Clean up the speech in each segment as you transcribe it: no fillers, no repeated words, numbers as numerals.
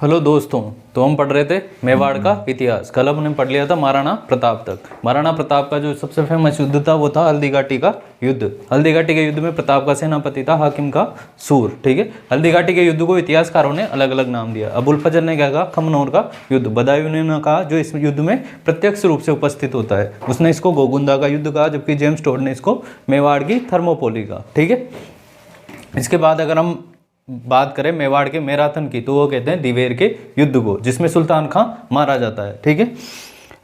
Hello दोस्तों। तो हम पढ़ रहे थे मेवाड़ का इतिहास। कल हमने पढ़ लिया था महाराणा प्रताप तक। महाराणा प्रताप का जो सबसे फेमस युद्ध था वो था हल्दी घाटी का युद्ध। हल्दी घाटी के युद्ध में प्रताप का सेनापति था हाकिम का सूर। ठीक है, हल्दी घाटी के युद्ध को इतिहासकारों ने अलग अलग नाम दिया। अबुल फजल ने क्या कहा, खमनोर का युद्ध। बदायूं ने कहा जो इस युद्ध में प्रत्यक्ष रूप से उपस्थित होता है, उसने इसको गोगुंदा का युद्ध कहा, जबकि जेम्स टोड ने इसको मेवाड़ की थर्मोपोली कहा। ठीक है, इसके बाद अगर हम बात करें मेवाड़ के मैराथन की, तो वो कहते हैं दिवेर के युद्ध को, जिसमें सुल्तान खां मारा जाता है। ठीक है,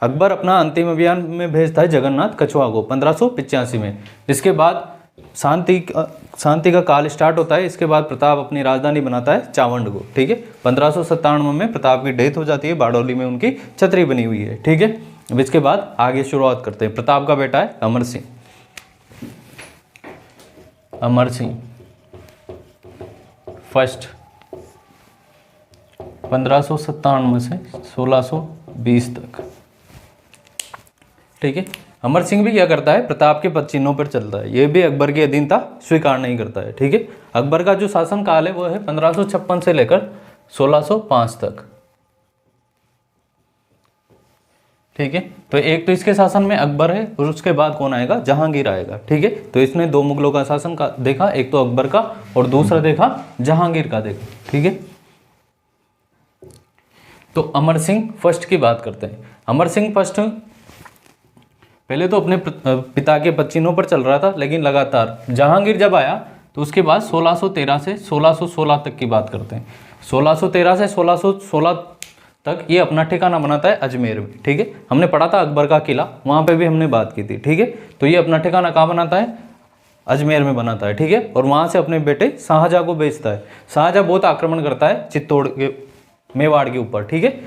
अकबर अपना अंतिम अभियान में भेजता है जगन्नाथ कछुआ को 1585 में। इसके बाद शांति का काल स्टार्ट होता है। इसके बाद प्रताप अपनी राजधानी बनाता है चावंड को। ठीक है, 1597 में प्रताप की डेथ हो जाती है। बारडोली में उनकी छतरी बनी हुई है। ठीक है, अब इसके बाद आगे शुरुआत करते हैं। प्रताप का बेटा है अमर सिंह। अमर सिंह फर्स्ट 1597 से 1620 तक। ठीक है, अमर सिंह भी क्या करता है, प्रताप के पद चिन्हों पर चलता है। ये भी अकबर की अधीनता स्वीकार नहीं करता है। ठीक है, अकबर का जो शासन काल है वो है 1556 से लेकर 1605 तक। ठीक है, तो एक तो इसके शासन में अकबर है और उसके बाद कौन आएगा, जहांगीर आएगा। ठीक है, तो इसने दो मुगलों का शासन का देखा, एक तो अकबर का और दूसरा देखा जहांगीर का देखा। ठीक है, तो अमर सिंह फर्स्ट की बात करते हैं। अमर सिंह फर्स्ट पहले तो अपने पिता के पद पर चल रहा था, लेकिन लगातार जहांगीर जब आया तो उसके बाद 1613 से 1616 तक की बात करते हैं। 1613 से 1616 तक ये अपना ठिकाना बनाता है अजमेर में। ठीक है, हमने पढ़ा था अकबर का किला, वहाँ पे भी हमने बात की थी। ठीक है, तो ये अपना ठिकाना कहाँ बनाता है, अजमेर में बनाता है। ठीक है, और वहाँ से अपने बेटे शाहजहाँ को बेचता है। शाहजहाँ बहुत आक्रमण करता है चित्तौड़ के मेवाड़ के ऊपर। ठीक है,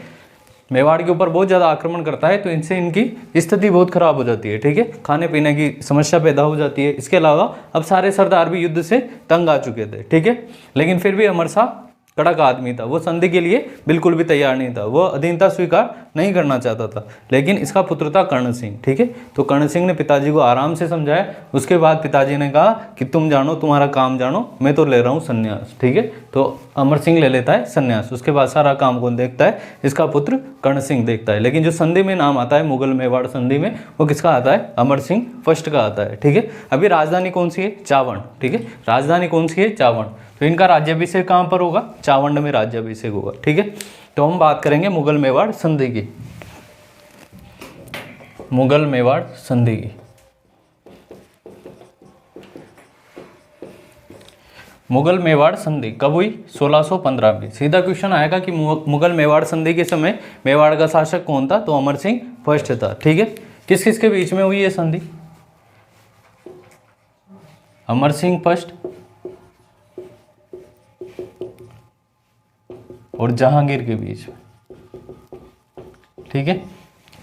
मेवाड़ के ऊपर बहुत ज़्यादा आक्रमण करता है, तो इनसे इनकी स्थिति बहुत खराब हो जाती है। ठीक है, खाने पीने की समस्या पैदा हो जाती है। इसके अलावा अब सारे सरदार भी युद्ध से तंग आ चुके थे। ठीक है, लेकिन फिर भी अमर शाह कड़क आदमी था, वो संधि के लिए बिल्कुल भी तैयार नहीं था, वो अधीनता स्वीकार नहीं करना चाहता था। लेकिन इसका पुत्र था कर्ण सिंह। ठीक है, तो कर्ण सिंह ने पिताजी को आराम से समझाया। उसके बाद पिताजी ने कहा कि तुम जानो, तुम्हारा काम जानो, मैं तो ले रहा हूँ संन्यास। ठीक है, तो अमर सिंह ले लेता है संन्यास। उसके बाद सारा काम कौन देखता है, इसका पुत्र कर्ण सिंह देखता है। लेकिन जो संधि में नाम आता है मुगल मेवाड़ संधि में, वो किसका आता है, अमर सिंह फर्स्ट का आता है। ठीक है, अभी राजधानी कौन सी है, चावंड। ठीक है, राजधानी कौन सी है, चावंड। तो इनका राज्याभिषेक कहाँ पर होगा, चावंड में राज्याभिषेक होगा। ठीक है, तो हम बात करेंगे मुगल मेवाड़ संधि की। मुगल मेवाड़ संधि की मुगल मेवाड़ संधि कब हुई, 1615 में। सीधा क्वेश्चन आएगा कि मुगल मेवाड़ संधि के समय मेवाड़ का शासक कौन था, तो अमर सिंह फर्स्ट था। ठीक है, किस किस के बीच में हुई है संधि, अमर सिंह फर्स्ट और जहांगीर के बीच में। ठीक है,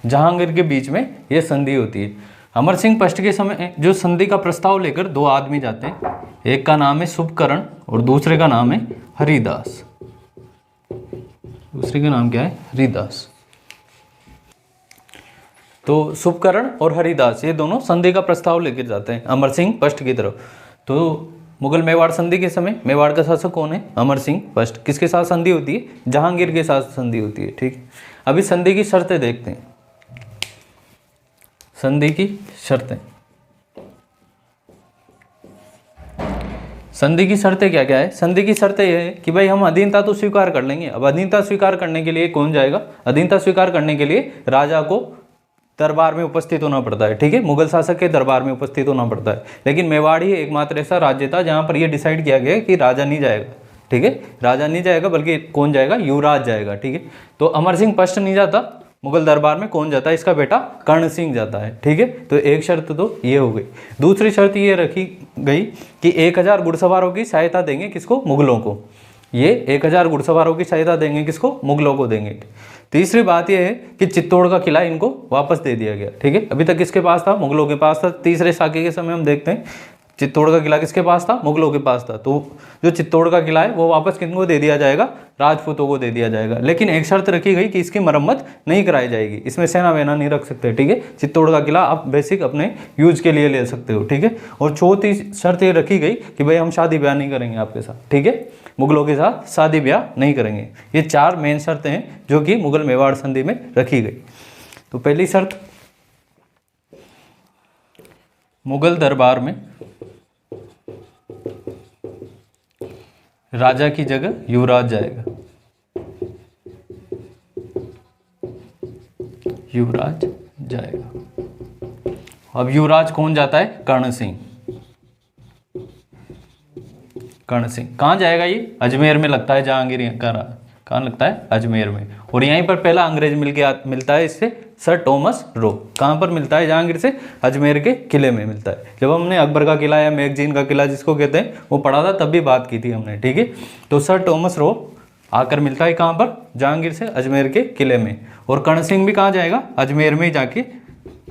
जहांगीर के बीच में यह संधि होती है। अमर सिंह फर्स्ट के समय जो संधि का प्रस्ताव लेकर दो आदमी जाते हैं, एक का नाम है शुभकर्ण और दूसरे का नाम है हरिदास। दूसरे का नाम क्या है, हरिदास। तो शुभकर्ण और हरिदास ये दोनों संधि का प्रस्ताव लेकर जाते हैं अमर सिंह फर्स्ट की तरफ। तो मुगल मेवाड़ संधि के समय मेवाड़ का शासक कौन है, अमर सिंह फर्स्ट। किसके साथ संधि होती है, जहांगीर के साथ संधि होती है। ठीक है, अभी संधि की शर्तें देखते हैं। संधि की शर्तें, संधि की शर्तें क्या क्या है, संधि की शर्तें यह है कि भाई हम अधीनता तो स्वीकार कर लेंगे। अब अधीनता स्वीकार करने के लिए कौन जाएगा, अधीनता स्वीकार करने के लिए राजा को दरबार में उपस्थित होना पड़ता है। ठीक है, मुगल शासक के दरबार में उपस्थित होना पड़ता है। लेकिन मेवाड़ ही एकमात्र ऐसा राज्य था जहां पर यह डिसाइड किया गया कि राजा नहीं जाएगा। ठीक है, राजा नहीं जाएगा, बल्कि कौन जाएगा, युवराज जाएगा। ठीक है, तो अमर सिंह फर्स्ट नहीं जाता मुगल दरबार में, कौन जाता है, इसका बेटा कर्ण सिंह जाता है। ठीक है, तो एक शर्त तो ये हो गई। दूसरी शर्त ये रखी गई कि 1000 घुड़सवारों की सहायता देंगे, किसको, मुगलों को। ये 1000 घुड़सवारों की सहायता देंगे, किसको, मुगलों को देंगे। तीसरी बात यह है कि चित्तौड़ का किला इनको वापस दे दिया गया। ठीक है, अभी तक किसके पास था, मुगलों के पास था। तीसरे साके के समय हम देखते हैं चित्तौड़ का किला किसके पास था? मुगलों के पास था। तो जो चित्तौड़ का किला है वो वापस किनको दे दिया जाएगा? राजपूतों को दे दिया जाएगा। लेकिन एक शर्त रखी गई कि इसकी मरम्मत नहीं कराई जाएगी, इसमें सेना वेना नहीं रख सकते, ठीक है। चित्तौड़ का किला आप बेसिक अपने यूज के लिए ले सकते हो, ठीक है। और चौथी शर्त ये रखी गई कि भाई हम शादी ब्याह नहीं करेंगे आपके साथ, ठीक है, मुगलों के साथ शादी ब्याह नहीं करेंगे। ये 4 मेन शर्तें हैं जो कि मुगल मेवाड़ संधि में रखी गई। तो पहली शर्त, मुगल दरबार में राजा की जगह युवराज जाएगा, युवराज जाएगा। अब युवराज कौन जाता है? कर्ण सिंह। कर्ण सिंह कहाँ जाएगा? ये अजमेर में लगता है, जहांगीर का कहाँ लगता है? अजमेर में। और यहीं पर पहला अंग्रेज मिलता है इससे, सर टॉमस रो। कहाँ पर मिलता है? जहांगीर से अजमेर के किले में मिलता है। जब हमने अकबर का किला या मैगजीन का किला जिसको कहते हैं वो पढ़ा था तब भी बात की थी हमने, ठीक है। तो सर टॉमस रो आकर मिलता है कहाँ पर? जहांगीर से अजमेर के किले में। और कर्ण सिंह भी कहाँ जाएगा? अजमेर में ही जाके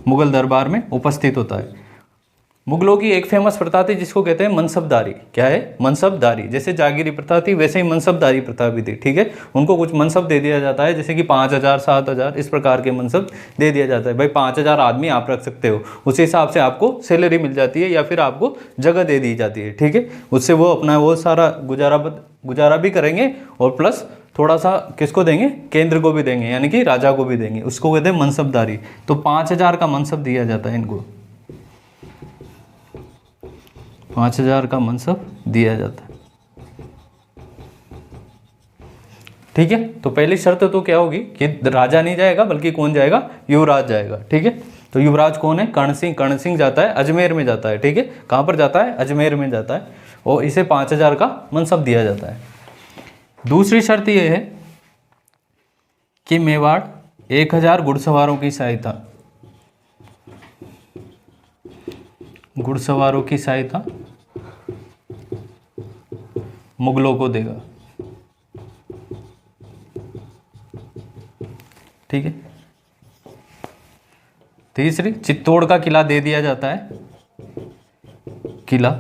मुगल दरबार में उपस्थित होता है। मुगलों की एक फेमस प्रथा थी जिसको कहते हैं मनसबदारी। क्या है? मनसबदारी। जैसे जागीरी प्रथा थी वैसे ही मनसबदारी प्रथा भी थी, ठीक है। उनको कुछ मनसब दे दिया जाता है, जैसे कि 5,000 7,000 इस प्रकार के मनसब दे दिया जाता है। भाई 5,000 आदमी आप रख सकते हो, उस हिसाब से आपको सैलरी मिल जाती है या फिर आपको जगह दे दी जाती है, ठीक है। उससे वो अपना वो सारा गुजारा भी करेंगे और प्लस थोड़ा सा किसको देंगे? केंद्र को भी देंगे, यानी कि राजा को भी देंगे। उसको कहते हैं मनसबदारी। तो 5,000 का मनसब दिया जाता है इनको, 5,000 का मनसब दिया जाता है, ठीक है। तो पहली शर्त तो क्या होगी कि राजा नहीं जाएगा बल्कि कौन जाएगा? युवराज जाएगा, ठीक है। तो युवराज कौन है? कर्ण सिंह। कर्ण सिंह जाता है अजमेर में जाता है, ठीक है। कहाँ पर जाता है? अजमेर में जाता है और इसे 5,000 का मनसब दिया जाता है। दूसरी शर्त यह है कि मेवाड़ 1,000 घुड़सवारों की सहायता, घुड़सवारों की सहायता मुगलों को देगा, ठीक है। तीसरी, चित्तौड़ का किला दे दिया जाता है, किला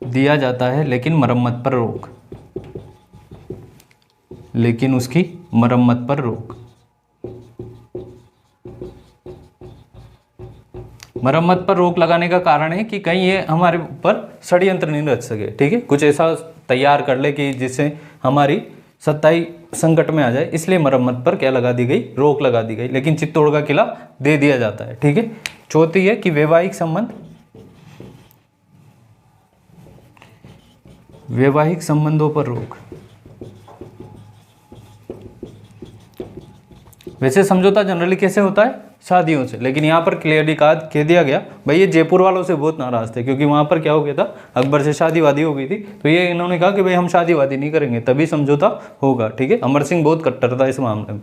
दिया जाता है लेकिन मरम्मत पर रोक, लेकिन उसकी मरम्मत पर रोक। मरम्मत पर रोक लगाने का कारण है कि कहीं ये हमारे ऊपर षड्यंत्र नहीं रच सके, ठीक है। कुछ ऐसा तैयार कर ले कि जिससे हमारी सत्ताई संकट में आ जाए, इसलिए मरम्मत पर क्या लगा दी गई? रोक लगा दी गई। लेकिन चित्तौड़ का किला दे दिया जाता है, ठीक है। चौथी है कि वैवाहिक संबंध, वैवाहिक संबंधों पर रोक। वैसे समझौता जनरली कैसे होता है? शादियों से। लेकिन यहाँ पर क्लियरली कह दिया गया, भाई ये जयपुर वालों से बहुत नाराज थे क्योंकि वहाँ पर क्या हो गया था? अकबर से शादी वादी हो गई थी। तो ये इन्होंने कहा कि भाई हम शादी वादी नहीं करेंगे, तभी समझौता होगा, ठीक है। अमर सिंह बहुत कट्टर था इस मामले में,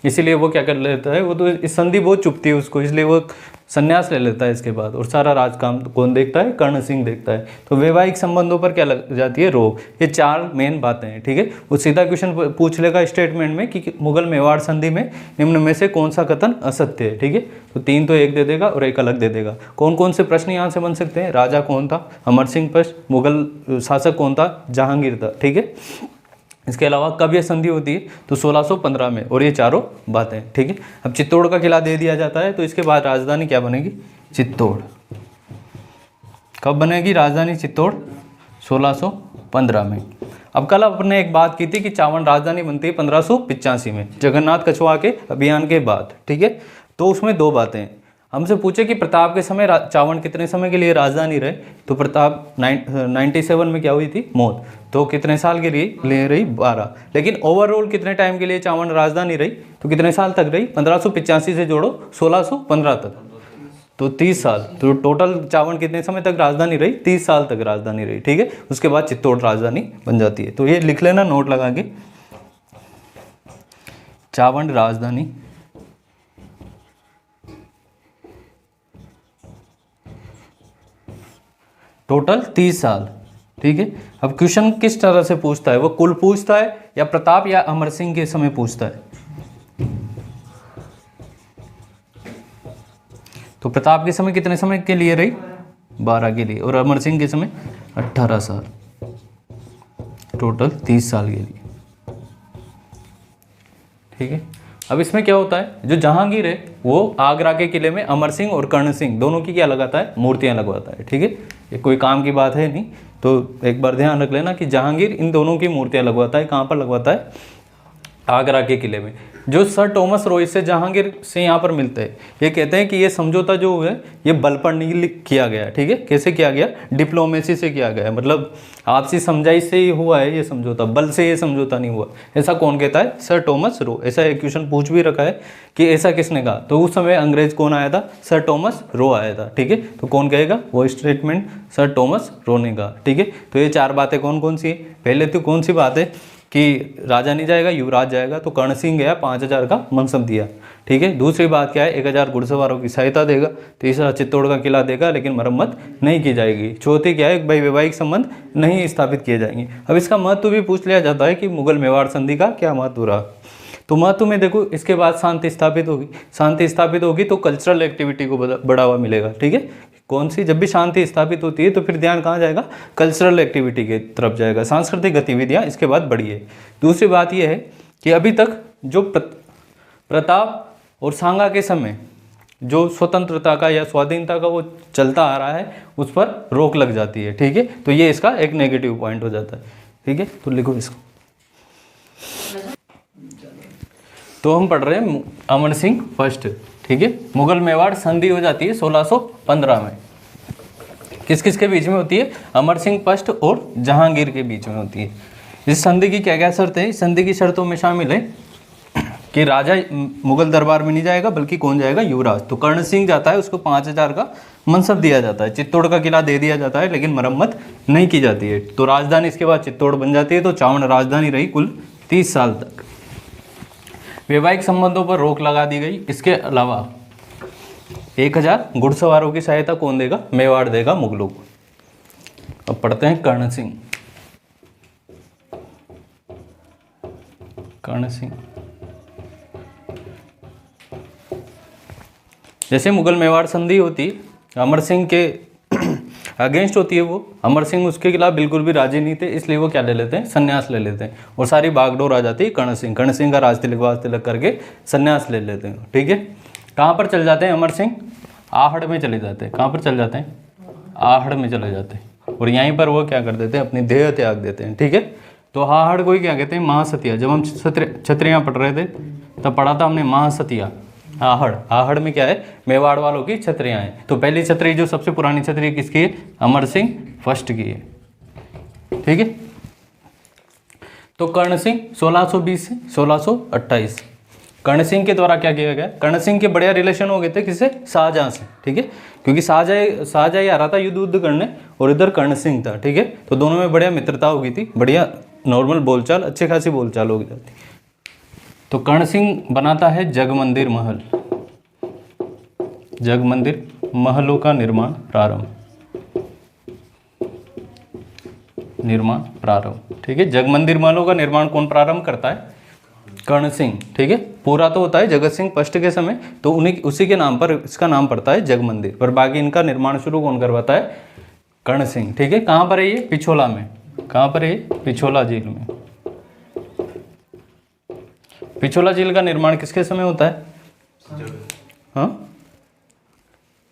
इसीलिए वो क्या कर लेता है, वो तो इस संधि बहुत चुपती है उसको, इसलिए वो संन्यास ले लेता है इसके बाद। और सारा राजकाम कौन देखता है? कर्ण सिंह देखता है। तो वैवाहिक संबंधों पर क्या लग जाती है? रोक। ये 4 मेन बातें हैं, ठीक है। वो सीधा क्वेश्चन पूछ लेगा स्टेटमेंट में कि मुगल मेवाड़ संधि में निम्न में से कौन सा कथन असत्य है, ठीक है। तो 3 तो एक दे देगा और एक अलग दे देगा। कौन कौन से प्रश्न यहाँ से बन सकते हैं? राजा कौन था? अमर सिंह प्रश्न। मुगल शासक कौन था? जहांगीर था, ठीक है। इसके अलावा कब यह संधि होती है? तो 1615 में। और ये 4 बातें, ठीक है। अब चित्तौड़ का किला दे दिया जाता है तो इसके बाद राजधानी क्या बनेगी? चित्तौड़। कब बनेगी राजधानी चित्तौड़? 1615 में। अब कल अपने एक बात की थी कि चावंड राजधानी बनती है 1585 में, जगन्नाथ कछुआ के अभियान के बाद, ठीक है। तो उसमें 2 बातें हमसे पूछे कि प्रताप के समय चावंड कितने समय के लिए राजधानी रहे? तो प्रताप 97 में क्या हुई थी? मौत। तो कितने साल के लिए ले रही? 12। लेकिन ओवरऑल कितने टाइम के लिए चावंड राजधानी रही? तो कितने साल तक रही? 1585 से जोड़ो 1615 तक, तो 30 साल। तो टोटल चावंड कितने समय तक राजधानी रही? 30 साल तक राजधानी रही, ठीक है। उसके बाद चित्तौड़ राजधानी बन जाती है। तो ये लिख लेना नोट लगा के, चावंड राजधानी टोटल 30 साल, ठीक है। अब क्वेश्चन किस तरह से पूछता है? वो कुल पूछता है या प्रताप या अमर सिंह के समय पूछता है? तो प्रताप के समय कितने समय के लिए रही? 12 के लिए, और अमर सिंह के समय 18 साल, टोटल 30 साल के लिए। ठीक है, अब इसमें क्या होता है, जो जहांगीर है वो आगरा के किले में अमर सिंह और कर्ण सिंह दोनों की क्या लगाता है, मूर्तियां लगवाता है। ठीक है, ये कोई काम की बात है नहीं, तो एक बार ध्यान रख लेना कि जहांगीर इन दोनों की मूर्तियां लगवाता है। कहाँ पर लगवाता है, आगरा के किले में। जो सर टॉमस रॉय से जहांगीर से यहाँ पर मिलते हैं, ये कहते हैं कि ये समझौता जो है ये बल पर नहीं किया गया। ठीक है, कैसे किया गया, डिप्लोमेसी से किया गया, मतलब आपसी समझाई से ही हुआ है ये समझौता, बल से ये समझौता नहीं हुआ। ऐसा कौन कहता है, सर टॉमस रो। ऐसा एक क्वेश्चन पूछ भी रखा है कि ऐसा किसने कहा, तो उस समय अंग्रेज कौन आया था, सर टॉमस रो आया था। ठीक है, तो कौन कहेगा, वो स्टेटमेंट सर टॉमस रो ने कहा। ठीक है, तो ये 4 बातें कौन कौन सी है, पहले तो कौन सी बात है कि राजा नहीं जाएगा, युवराज जाएगा, तो कर्ण सिंह गया, 5000 का मनसब दिया। ठीक है, दूसरी बात क्या है, 1000 घुड़सवारों की सहायता देगा। तीसरा, चित्तौड़ का किला देगा लेकिन मरम्मत नहीं की जाएगी। चौथी क्या है, भाई वैवाहिक संबंध नहीं स्थापित किए जाएंगे। अब इसका महत्व भी पूछ लिया जाता है कि मुगल मेवाड़ संधि का क्या महत्व रहा, तो महत्व में देखो, इसके बाद शांति स्थापित होगी। शांति स्थापित होगी तो कल्चरल एक्टिविटी को बढ़ावा मिलेगा। ठीक है, कौन सी, जब भी शांति स्थापित होती है तो फिर ध्यान कहाँ जाएगा, कल्चरल एक्टिविटी की तरफ जाएगा, सांस्कृतिक गतिविधियाँ इसके बाद बढ़ी है। दूसरी बात यह है कि अभी तक जो प्रताप और सांगा के समय जो स्वतंत्रता का या स्वाधीनता का वो चलता आ रहा है, उस पर रोक लग जाती है। ठीक है, तो ये इसका एक नेगेटिव पॉइंट हो जाता है। ठीक है, तो लिखो इसको। तो हम पढ़ रहे हैं अमर सिंह फर्स्ट। ठीक है, मुगल मेवाड़ संधि हो जाती है 1615 में। किस किस के बीच में होती है, अमर सिंह फर्स्ट और जहांगीर के बीच में होती है। इस संधि की क्या क्या शर्तें हैं, इस संधि की शर्तों में शामिल है कि राजा मुगल दरबार में नहीं जाएगा, बल्कि कौन जाएगा, युवराज। तो कर्ण सिंह जाता है, उसको 5000 का मनसब दिया जाता है। चित्तौड़ का किला दे दिया जाता है लेकिन मरम्मत नहीं की जाती है। तो राजधानी इसके बाद चित्तौड़ बन जाती है। तो चावड़ राजधानी रही कुल 30 साल तक। वैवाहिक संबंधों पर रोक लगा दी गई। इसके अलावा 1000 घुड़सवारों की सहायता कौन देगा, मेवाड़ देगा मुगलों को। अब पढ़ते हैं कर्ण सिंह। कर्ण सिंह जैसे मुगल मेवाड़ संधि होती, अमर सिंह के अगेंस्ट होती है वो। अमर सिंह उसके खिलाफ बिल्कुल भी राजी नहीं थे, इसलिए वो क्या ले लेते हैं, संन्यास ले लेते हैं, और सारी बागडोर आ जाती है कर्ण सिंह। कर्ण सिंह का राज तिलक वाज तिलक करके संन्यास ले लेते हैं। ठीक है, कहाँ पर चल जाते हैं अमर सिंह, आहड़ में चले जाते हैं। कहाँ पर चल जाते हैं, आहड़ में चले जाते हैं, और यहीं पर वो क्या कर देते हैं, अपनी देह त्याग देते हैं। ठीक है, तो आहड़ को ही क्या कहते हैं, महासतिया। जब हम क्षत्रियाँ पढ़ रहे थे तब पढ़ा था हमने महासतिया। आहड़, आहड़ में क्या है, मेवाड़ वालों की क्षत्रियाँ हैं। तो पहली क्षत्रिय, जो सबसे पुरानी क्षत्रिय किसकी है, अमर सिंह फर्स्ट की है। ठीक है, तो कर्ण सिंह 1620 से 1628। कर्ण सिंह के द्वारा क्या किया गया, कर्ण सिंह के बढ़िया रिलेशन हो गए थे किससे, शाहजहां से। ठीक है, क्योंकि शाहजहां ही आ रहा था युद्ध करने, और इधर कर्ण सिंह था। ठीक है, तो दोनों में बढ़िया मित्रता हो गई थी, बढ़िया नॉर्मल बोलचाल, अच्छी खासी बोलचाल हो जाती। तो कर्ण सिंह बनाता है जगमंदिर महल। जगमंदिर महलों का निर्माण प्रारंभ। ठीक है, जगमंदिर महलों का निर्माण कौन प्रारंभ करता है, कर्ण सिंह। ठीक है, पूरा तो होता है जगत सिंह फर्स्ट के समय, तो उन्हीं उसी के नाम पर इसका नाम पड़ता है जगमंदिर, पर बाकी इनका निर्माण शुरू कौन करवाता है, कर्ण सिंह। ठीक है, कहाँ पर है ये, पिछोला में। कहाँ पर है, पिछोला झील में। पिछोला झील का निर्माण किसके समय होता है, हाँ,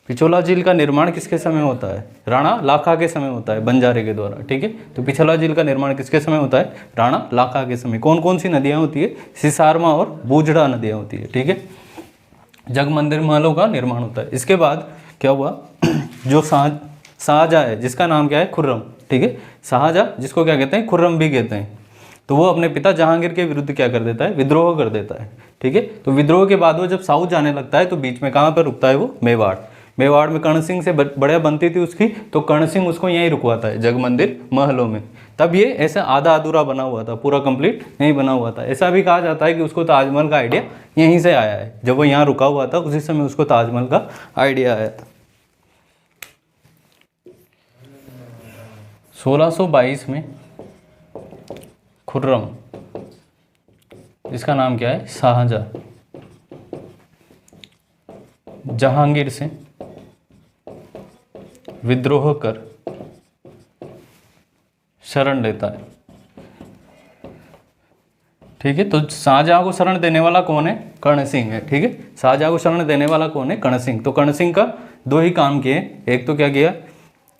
पिछोला झील का निर्माण किसके समय होता है, राणा लाखा के समय होता है, बंजारे के द्वारा। ठीक है, तो पिछोला झील का निर्माण किसके समय होता है, राणा लाखा के समय। कौन कौन सी नदियाँ होती है, सिसारमा और बूझड़ा नदियाँ होती है। ठीक है, जगमंदिर महलों का निर्माण होता है। इसके बाद क्या हुआ, जो शाहजहां है, जिसका नाम क्या है, खुर्रम। ठीक है, शाहजहां जिसको क्या कहते हैं, खुर्रम भी कहते हैं, तो वो अपने पिता जहांगीर के विरुद्ध क्या कर देता है, विद्रोह कर देता है। ठीक है, तो विद्रोह के बाद वो जब साउथ जाने लगता है तो बीच में कहाँ पर रुकता है वो, मेवाड़। मेवाड़ में कर्ण सिंह से बढ़िया बनती थी उसकी, तो कर्ण सिंह उसको यहीं रुकवाता है जगमंदिर महलों में। तब ये ऐसा आधा अधूरा बना हुआ था, पूरा कंप्लीट नहीं बना हुआ था। ऐसा भी कहा जाता है कि उसको ताजमहल का आइडिया यहीं से आया है, जब वो यहाँ रुका हुआ था उसी समय उसको ताजमहल का आइडिया आया था। 1622 में खुर्रम, इसका नाम क्या है, शाहजहां, जहांगीर से विद्रोह कर शरण लेता है। ठीक है, तो शाहजहां को शरण देने वाला कौन है? कर्ण सिंह है। ठीक है, शाहजहां को शरण देने वाला कौन है? कर्ण सिंह। तो कर्ण सिंह का दो ही काम किए, एक तो क्या किया,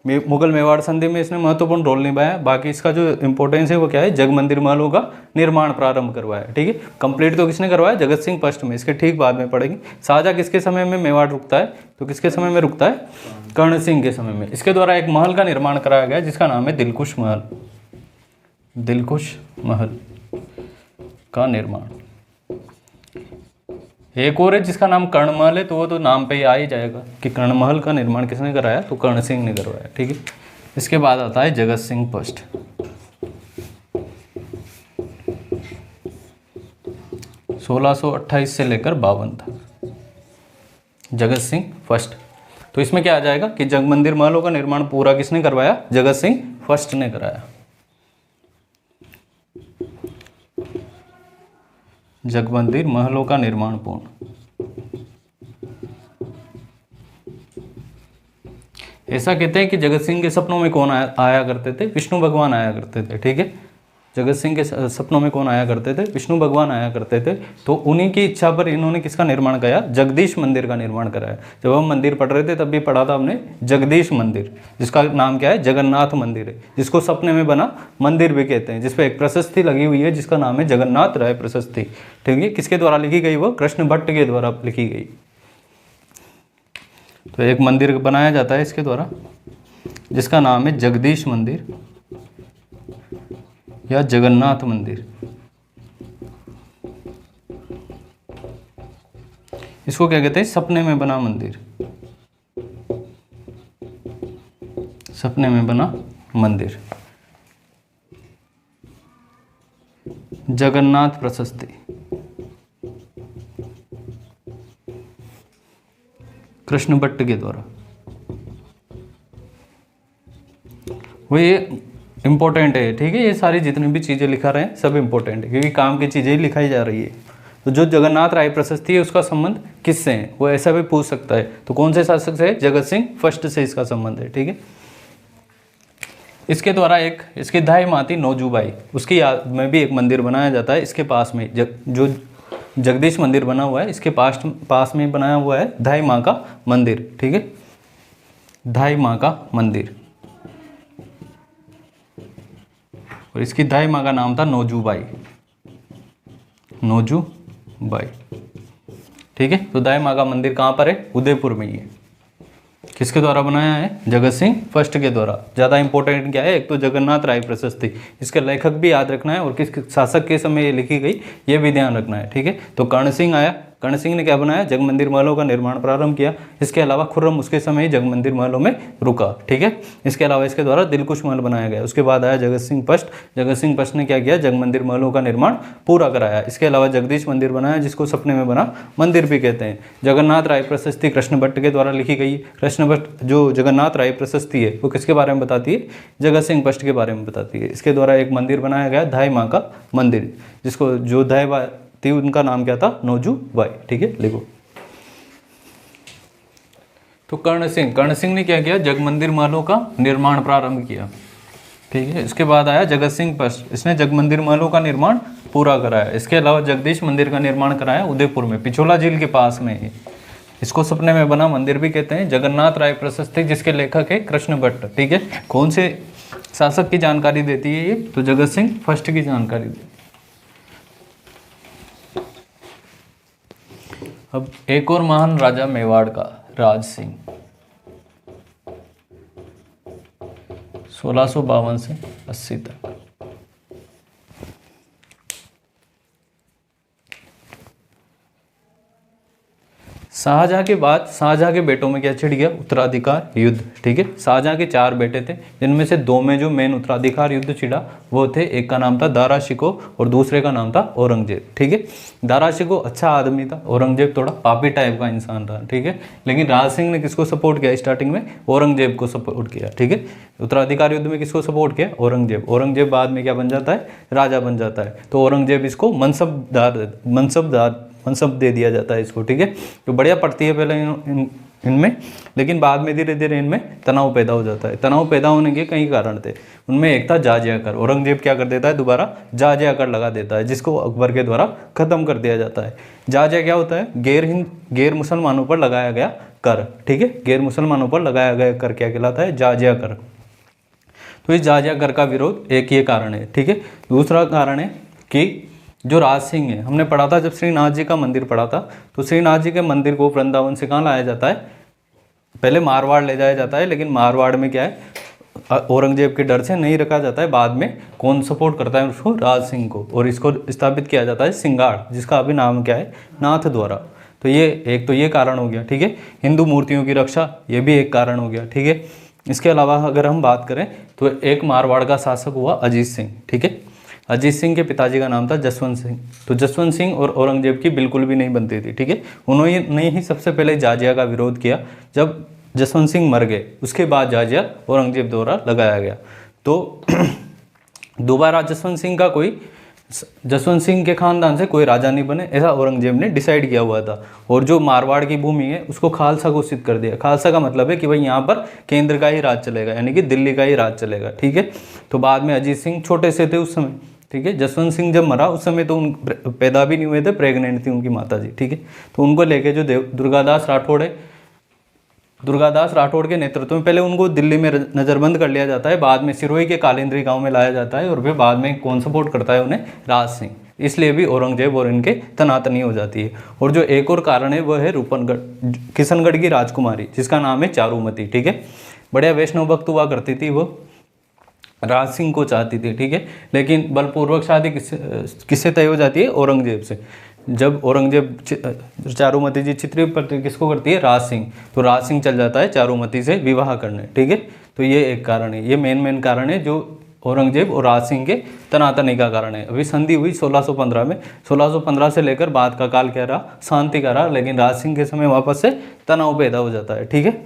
मुगल मेवाड़ संधि में इसने महत्वपूर्ण रोल निभाया, बाकी इसका जो इंपॉर्टेंस है वो क्या है, जग मंदिर महलों का निर्माण प्रारंभ करवाया। ठीक है, कंप्लीट तो किसने करवाया? जगत सिंह फर्स्ट में। इसके ठीक बाद में पढ़ेंगे शाहजहां किसके समय में मेवाड़ रुकता है, तो किसके समय में रुकता है? कर्ण सिंह के समय में। इसके द्वारा एक महल का निर्माण कराया गया जिसका नाम है दिलकुश महल। दिलकुश महल का निर्माण। एक और है जिसका नाम कर्ण महल है, तो वो तो नाम पे ही आ ही जाएगा कि कर्ण महल का निर्माण किसने कराया, तो कर्ण सिंह ने करवाया। ठीक है, इसके बाद आता है जगत सिंह फर्स्ट। 1628 से लेकर 52 तक जगत सिंह फर्स्ट। तो इसमें क्या आ जाएगा कि जग मंदिर महलों का निर्माण पूरा किसने करवाया? जगत सिंह फर्स्ट ने कराया। जग मंदिर महलों का निर्माण पूर्ण। ऐसा कहते हैं कि जगत सिंह के सपनों में कौन आया करते थे? विष्णु भगवान आया करते थे। ठीक है, जगत सिंह के सपनों में कौन आया करते थे? विष्णु भगवान आया करते थे। तो उन्हीं की इच्छा पर इन्होंने किसका निर्माण कराया? जगदीश मंदिर का निर्माण कराया। जब हम मंदिर पढ़ रहे थे तब भी पढ़ा था हमने जगदीश मंदिर, जिसका नाम क्या है? जगन्नाथ मंदिर है, जिसको सपने में बना मंदिर भी कहते हैं, जिसपे एक प्रशस्ति लगी हुई है जिसका नाम है जगन्नाथ राय प्रशस्ति। ठीक है, किसके द्वारा लिखी गई? वो कृष्ण भट्ट के द्वारा लिखी गई। तो एक मंदिर बनाया जाता है इसके द्वारा जिसका नाम है जगदीश मंदिर या जगन्नाथ मंदिर। इसको क्या कहते हैं? सपने में बना मंदिर। सपने में बना मंदिर, जगन्नाथ प्रशस्ति, कृष्ण भट्ट के द्वारा। वो ये इंपॉर्टेंट है। ठीक है, ये सारी जितनी भी चीज़ें लिखा रहे हैं सब इंपॉर्टेंट है क्योंकि काम की चीज़ें ही लिखाई जा रही है। तो जो जगन्नाथ राय प्रशस्ति है उसका संबंध किससे है, वो ऐसा भी पूछ सकता है। तो कौन से शासक से है? जगत सिंह फर्स्ट से इसका संबंध है। ठीक है, इसके द्वारा एक इसकी दाई माँ थी नौजूबाई, उसकी याद में भी एक मंदिर बनाया जाता है। इसके पास में जो जगदीश मंदिर बना हुआ है इसके पास में बनाया हुआ है दाई माँ का मंदिर। ठीक है, दाई माँ का मंदिर, और इसकी दाई माँ का नाम था नौजूबाई। नौजूबाई। ठीक है, तो दाई माँ का मंदिर कहाँ पर है? उदयपुर में ही है। किसके द्वारा बनाया है? जगत सिंह फर्स्ट के द्वारा। ज़्यादा इंपॉर्टेंट क्या है? एक तो जगन्नाथ राय प्रशस्ति, इसके लेखक भी याद रखना है और किस शासक के समय ये लिखी गई ये भी ध्यान रखना है। ठीक है, तो कर्ण सिंह आया, कर्ण सिंह ने क्या बनाया? जग मंदिर महलों का निर्माण प्रारंभ किया। इसके अलावा खुर्रम उसके समय ही जग मंदिर महलों में रुका। ठीक है, इसके अलावा इसके द्वारा दिलकुश महल बनाया गया। उसके बाद आया जगत सिंह फर्स्ट। जगत सिंह फर्स्ट ने क्या किया? जग मंदिर महलों का निर्माण पूरा कराया। इसके अलावा जगदीश मंदिर बनाया जिसको सपने में बना मंदिर भी कहते हैं। जगन्नाथ राय प्रशस्ति कृष्ण भट्ट के द्वारा लिखी गई। कृष्ण भट्ट जो जगन्नाथ राय प्रशस्ति है वो किसके बारे में बताती है? जगत सिंह फर्स्ट के बारे में बताती है। इसके द्वारा एक मंदिर बनाया गया दाई माँ का मंदिर, जिसको जो दाई थी उनका नाम क्या था? नौजूबाई। ठीक है, लिखो। तो कर्ण सिंह ने क्या किया? जग मंदिर महलों का निर्माण प्रारंभ किया। ठीक है, इसके बाद आया जगत सिंह फर्स्ट, इसने जग मंदिर महलों का निर्माण पूरा कराया। इसके अलावा जगदीश मंदिर का निर्माण कराया उदयपुर में, पिछोला झील के पास में है। इसको सपने में बना मंदिर भी कहते हैं। जगन्नाथ राय प्रशस्ति जिसके लेखक है कृष्ण भट्ट। ठीक है, कौन से शासक की जानकारी देती है ये? तो जगत सिंह फर्स्ट की जानकारी देती है। अब एक और महान राजा मेवाड़ का, राज सिंह, 1652 से 80 तक। शाहजहां के बाद शाहजहां के बेटों में क्या छिड़ गया? उत्तराधिकार युद्ध। ठीक है, शाहजहां के 4 बेटे थे जिनमें से 2 में जो मेन उत्तराधिकार युद्ध छिड़ा वो थे, एक का नाम था दारा शिको और दूसरे का नाम था औरंगजेब। ठीक है, दारा शिको अच्छा आदमी था, औरंगजेब थोड़ा पापी टाइप का इंसान था। ठीक है, लेकिन राज सिंह ने किसको सपोर्ट किया? स्टार्टिंग में औरंगजेब को सपोर्ट किया। ठीक है, उत्तराधिकार युद्ध में किसको सपोर्ट किया? औरंगजेब। औरंगजेब बाद में क्या बन जाता है? राजा बन जाता है। तो औरंगजेब इसको मनसब दे दिया जाता है इसको। ठीक है, तो बढ़िया पढ़ती है पहले इनमें, लेकिन बाद में धीरे धीरे इनमें तनाव पैदा हो जाता है। तनाव पैदा होने के कई कारण थे, उनमें एक था जाजिया कर। औरंगजेब क्या कर देता है, दोबारा जाजिया कर लगा देता है, जिसको अकबर के द्वारा खत्म कर दिया जाता है। जाजिया क्या होता है, गैर मुसलमानों पर लगाया गया कर, ठीक है, गैर मुसलमानों पर लगाया गया कर क्या कहलाता है, जाजिया कर। तो इस जाजिया कर का विरोध एक ये कारण है, ठीक है। दूसरा कारण है कि जो राज सिंह है, हमने पढ़ा था जब श्रीनाथ जी का मंदिर पढ़ा था, तो श्रीनाथ जी के मंदिर को वृंदावन से कहाँ लाया जाता है, पहले मारवाड़ ले जाया जाता है, लेकिन मारवाड़ में क्या है, औरंगजेब के डर से नहीं रखा जाता है। बाद में कौन सपोर्ट करता है उसको, राज सिंह को, और इसको स्थापित किया जाता है सिंगाड़, जिसका अभी नाम क्या है, नाथ द्वारा। तो ये एक तो ये कारण हो गया, ठीक है। हिंदू मूर्तियों की रक्षा, ये भी एक कारण हो गया, ठीक है। इसके अलावा अगर हम बात करें तो एक मारवाड़ का शासक हुआ अजीत सिंह, ठीक है। अजीत सिंह के पिताजी का नाम था जसवंत सिंह। तो जसवंत सिंह और औरंगजेब की बिल्कुल भी नहीं बनती थी, ठीक है। उन्होंने ही सबसे पहले जाजिया का विरोध किया। जब जसवंत सिंह मर गए उसके बाद जाजिया औरंगजेब द्वारा लगाया गया। तो दोबारा जसवंत सिंह के खानदान से कोई राजा नहीं बने, ऐसा औरंगजेब ने डिसाइड किया हुआ था। और जो मारवाड़ की भूमि है उसको खालसा घोषित कर दिया। खालसा का मतलब है कि भाई यहाँ पर केंद्र का ही राज चलेगा, यानी कि दिल्ली का ही राज चलेगा, ठीक है। तो बाद में अजीत सिंह छोटे से थे उस समय, ठीक है। जसवंत सिंह जब मरा उस समय तो उन पैदा भी नहीं हुए थे, प्रेग्नेंट थी उनकी माता जी, ठीक है। तो उनको लेके जो दुर्गादास राठौड़ है, दुर्गादास राठौड़ के नेतृत्व में पहले उनको दिल्ली में नज़रबंद कर लिया जाता है, बाद में सिरोही के कालिंद्री गांव में लाया जाता है, और फिर बाद में कौन सपोर्ट करता है उन्हें, राज सिंह। इसलिए भी औरंगजेब और इनके तनातनी हो जाती है। और जो एक और कारण है वह है रूपनगढ़, किशनगढ़ की राजकुमारी जिसका नाम है चारुमती, ठीक है। बढ़िया वैष्णव भक्त हुआ करती थी, वो राज सिंह को चाहती थी, ठीक है। लेकिन बलपूर्वक शादी किससे तय हो जाती है, औरंगजेब से। जब औरंगजेब चारुमती जी चित्री पर किसको करती है, राज सिंह, तो राज सिंह चल जाता है चारुमती से विवाह करने, ठीक है। तो ये एक कारण है, ये मेन कारण है जो औरंगजेब और राज सिंह के तनातनी का कारण है। अभी संधि हुई 1615 में, 1615 से लेकर बाद का काल क्या रहा, शांति का रहा, लेकिन राज सिंह के समय वापस से तनाव पैदा हो जाता है, ठीक है।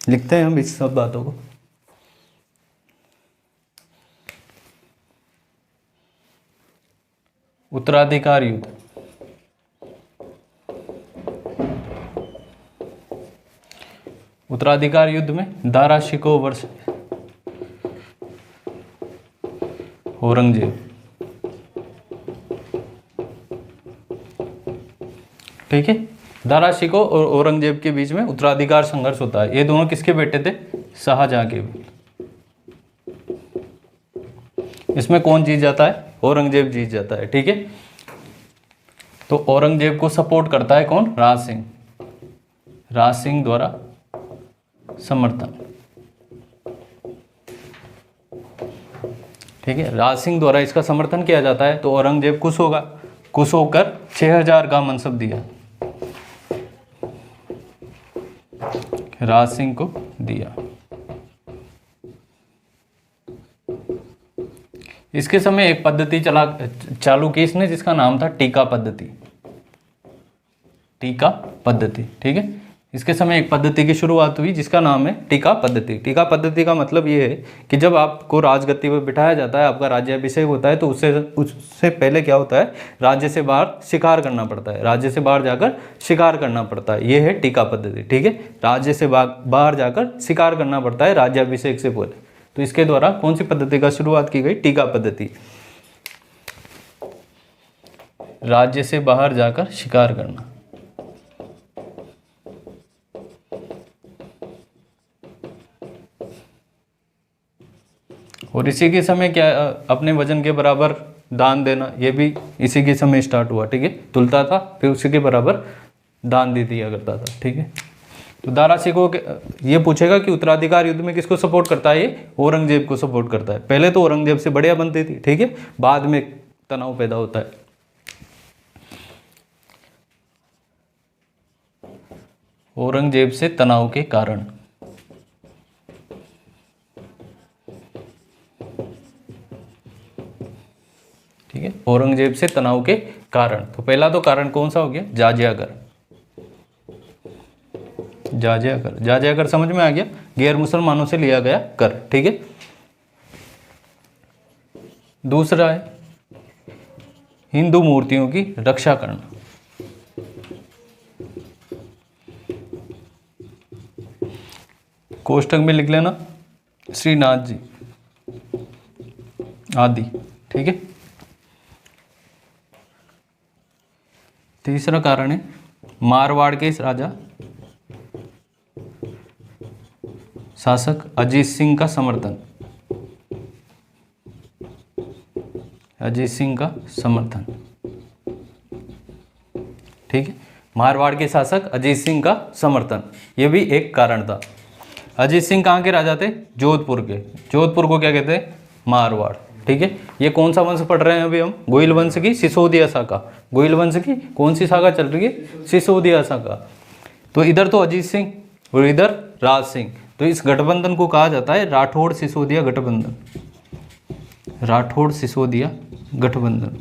लिखते हैं हम इस सब बातों को। उत्तराधिकार युद्ध, उत्तराधिकार युद्ध में दारा शिकोह वर्ष औरंगजेब, ठीक है। दारा शिकोह और औरंगजेब के बीच में उत्तराधिकार संघर्ष होता है। ये दोनों किसके बेटे थे, शाहजहां के। इसमें कौन जीत जाता है, औरंगजेब जीत जाता है, ठीक है। तो औरंगजेब को सपोर्ट करता है कौन, राज सिंह, राज सिंह द्वारा समर्थन, ठीक है। राज सिंह द्वारा इसका समर्थन किया जाता है। तो औरंगजेब खुश होगा, खुश होकर 6000 का मनसब दिया, राज सिंह को दिया। इसके समय एक पद्धति चालू की इसने, जिसका नाम था टीका पद्धति, टीका पद्धति, ठीक है। इसके समय एक पद्धति की शुरुआत हुई जिसका नाम है टीका पद्धति। टीका पद्धति का मतलब ये है कि जब आपको राजगद्दी पर बिठाया जाता है, आपका राज्याभिषेक होता है, तो उससे पहले क्या होता है, राज्य से बाहर शिकार करना पड़ता है, राज्य से बाहर जाकर शिकार करना पड़ता है। ये है टीका पद्धति, ठीक है। राज्य से बाहर जाकर शिकार करना पड़ता है राज्याभिषेक से पहले। तो इसके द्वारा कौन सी पद्धति का शुरुआत की गई, टीका पद्धति, राज्य से बाहर जाकर शिकार करना। और इसी के समय क्या, अपने वजन के बराबर दान देना, ये भी इसी के समय स्टार्ट हुआ, ठीक है। तुलता था, फिर उसी के बराबर दान दे दिया करता था, ठीक है। तो दारा शिकोह ये पूछेगा कि उत्तराधिकार युद्ध में किसको सपोर्ट करता है, ये औरंगजेब को सपोर्ट करता है। पहले तो औरंगजेब से बढ़िया बनती थी, ठीक है, बाद में तनाव पैदा होता है। औरंगजेब से तनाव के कारण, ठीक है, औरंगजेब से तनाव के कारण। तो पहला तो कारण कौन सा हो गया, जाजिया कर, जाजिया कर, जाजिया कर समझ में आ गया, गैर मुसलमानों से लिया गया कर, ठीक है। दूसरा है हिंदू मूर्तियों की रक्षा करना, कोष्टक में लिख लेना श्रीनाथ जी आदि। ठीक है, तीसरा कारण है मारवाड़ के राजा शासक अजीत सिंह का समर्थन। अजीत सिंह का समर्थन। ठीक है, मारवाड़ के शासक अजीत सिंह का समर्थन, ये भी एक कारण था। अजीत सिंह कहाँ के राजा थे? जोधपुर के। जोधपुर को क्या कहते हैं? मारवाड़। ठीक है, ये कौन सा वंश पढ़ रहे हैं अभी हम? गोइल वंश की सिसोदिया शाखा। गोइल वंश की कौन सी शाखा चल रही है? सिसोदिया शाखा। तो इधर तो अजीत सिंह और इधर राज सिंह, तो इस गठबंधन को कहा जाता है राठौड़ सिसोदिया गठबंधन। राठौड़ सिसोदिया गठबंधन।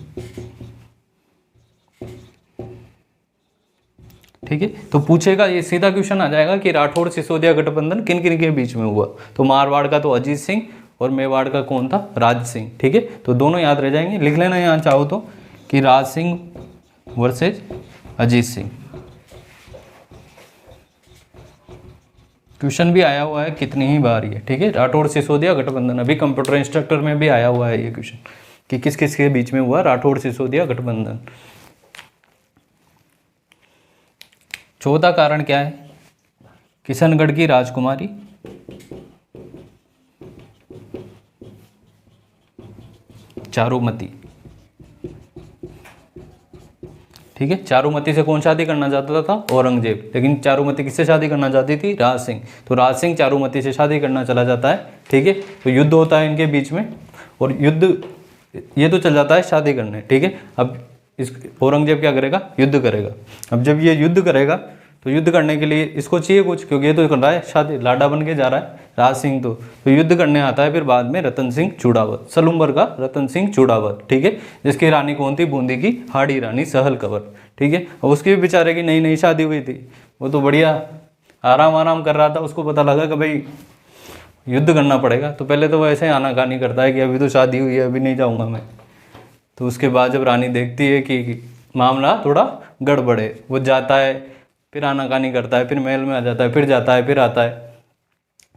ठीक है, तो पूछेगा, ये सीधा क्वेश्चन आ जाएगा कि राठौड़ सिसोदिया गठबंधन किन किन के बीच में हुआ? तो मारवाड़ का तो अजीत सिंह और मेवाड़ का कौन था? राज सिंह। ठीक है, तो दोनों याद रह जाएंगे, लिख लेना यहाँ चाहो तो कि राज सिंह वर्सेज अजीत सिंह। क्वेश्चन भी आया हुआ है कितनी ही बार ये। ठीक है, राठौड़ सिसोदिया गठबंधन, अभी कंप्यूटर इंस्ट्रक्टर में भी आया हुआ है ये क्वेश्चन कि किस किस के बीच में हुआ राठौड़ सिसोदिया गठबंधन। चौथा कारण क्या है? किशनगढ़ की राजकुमारी चारुमती। ठीक है, चारुमती से कौन शादी करना चाहता था? औरंगजेब। लेकिन चारुमती किससे शादी करना चाहती थी? राज सिंह। तो राज सिंह चारुमती से शादी करना चला जाता है। ठीक है, तो युद्ध होता है इनके बीच में, और युद्ध ये तो चल जाता है शादी करने। ठीक है, अब इस औरंगजेब क्या करेगा? युद्ध करेगा। अब जब ये युद्ध करेगा तो युद्ध करने के लिए इसको चाहिए कुछ, क्योंकि ये तो कर रहा है शादी, लाडा बन के जा रहा है राज सिंह। तो युद्ध करने आता है फिर बाद में रतन सिंह चूड़ावत, सलूम्बर का रतन सिंह चूड़ावत। ठीक है, जिसकी रानी कौन थी? बूंदी की हाड़ी रानी सहल कंवर। ठीक है, और उसकी भी बेचारे की नई नई शादी हुई थी, वो तो बढ़िया आराम कर रहा था। उसको पता लगा कि भाई युद्ध करना पड़ेगा, तो पहले तो वो ऐसे आनाकानी करता है कि अभी तो शादी हुई है, अभी नहीं जाऊँगा मैं। तो उसके बाद जब रानी देखती है कि मामला थोड़ा गड़बड़ है, वो जाता है, फिर आनाकानी करता है, फिर महल में आ जाता है, फिर जाता है, फिर आता है,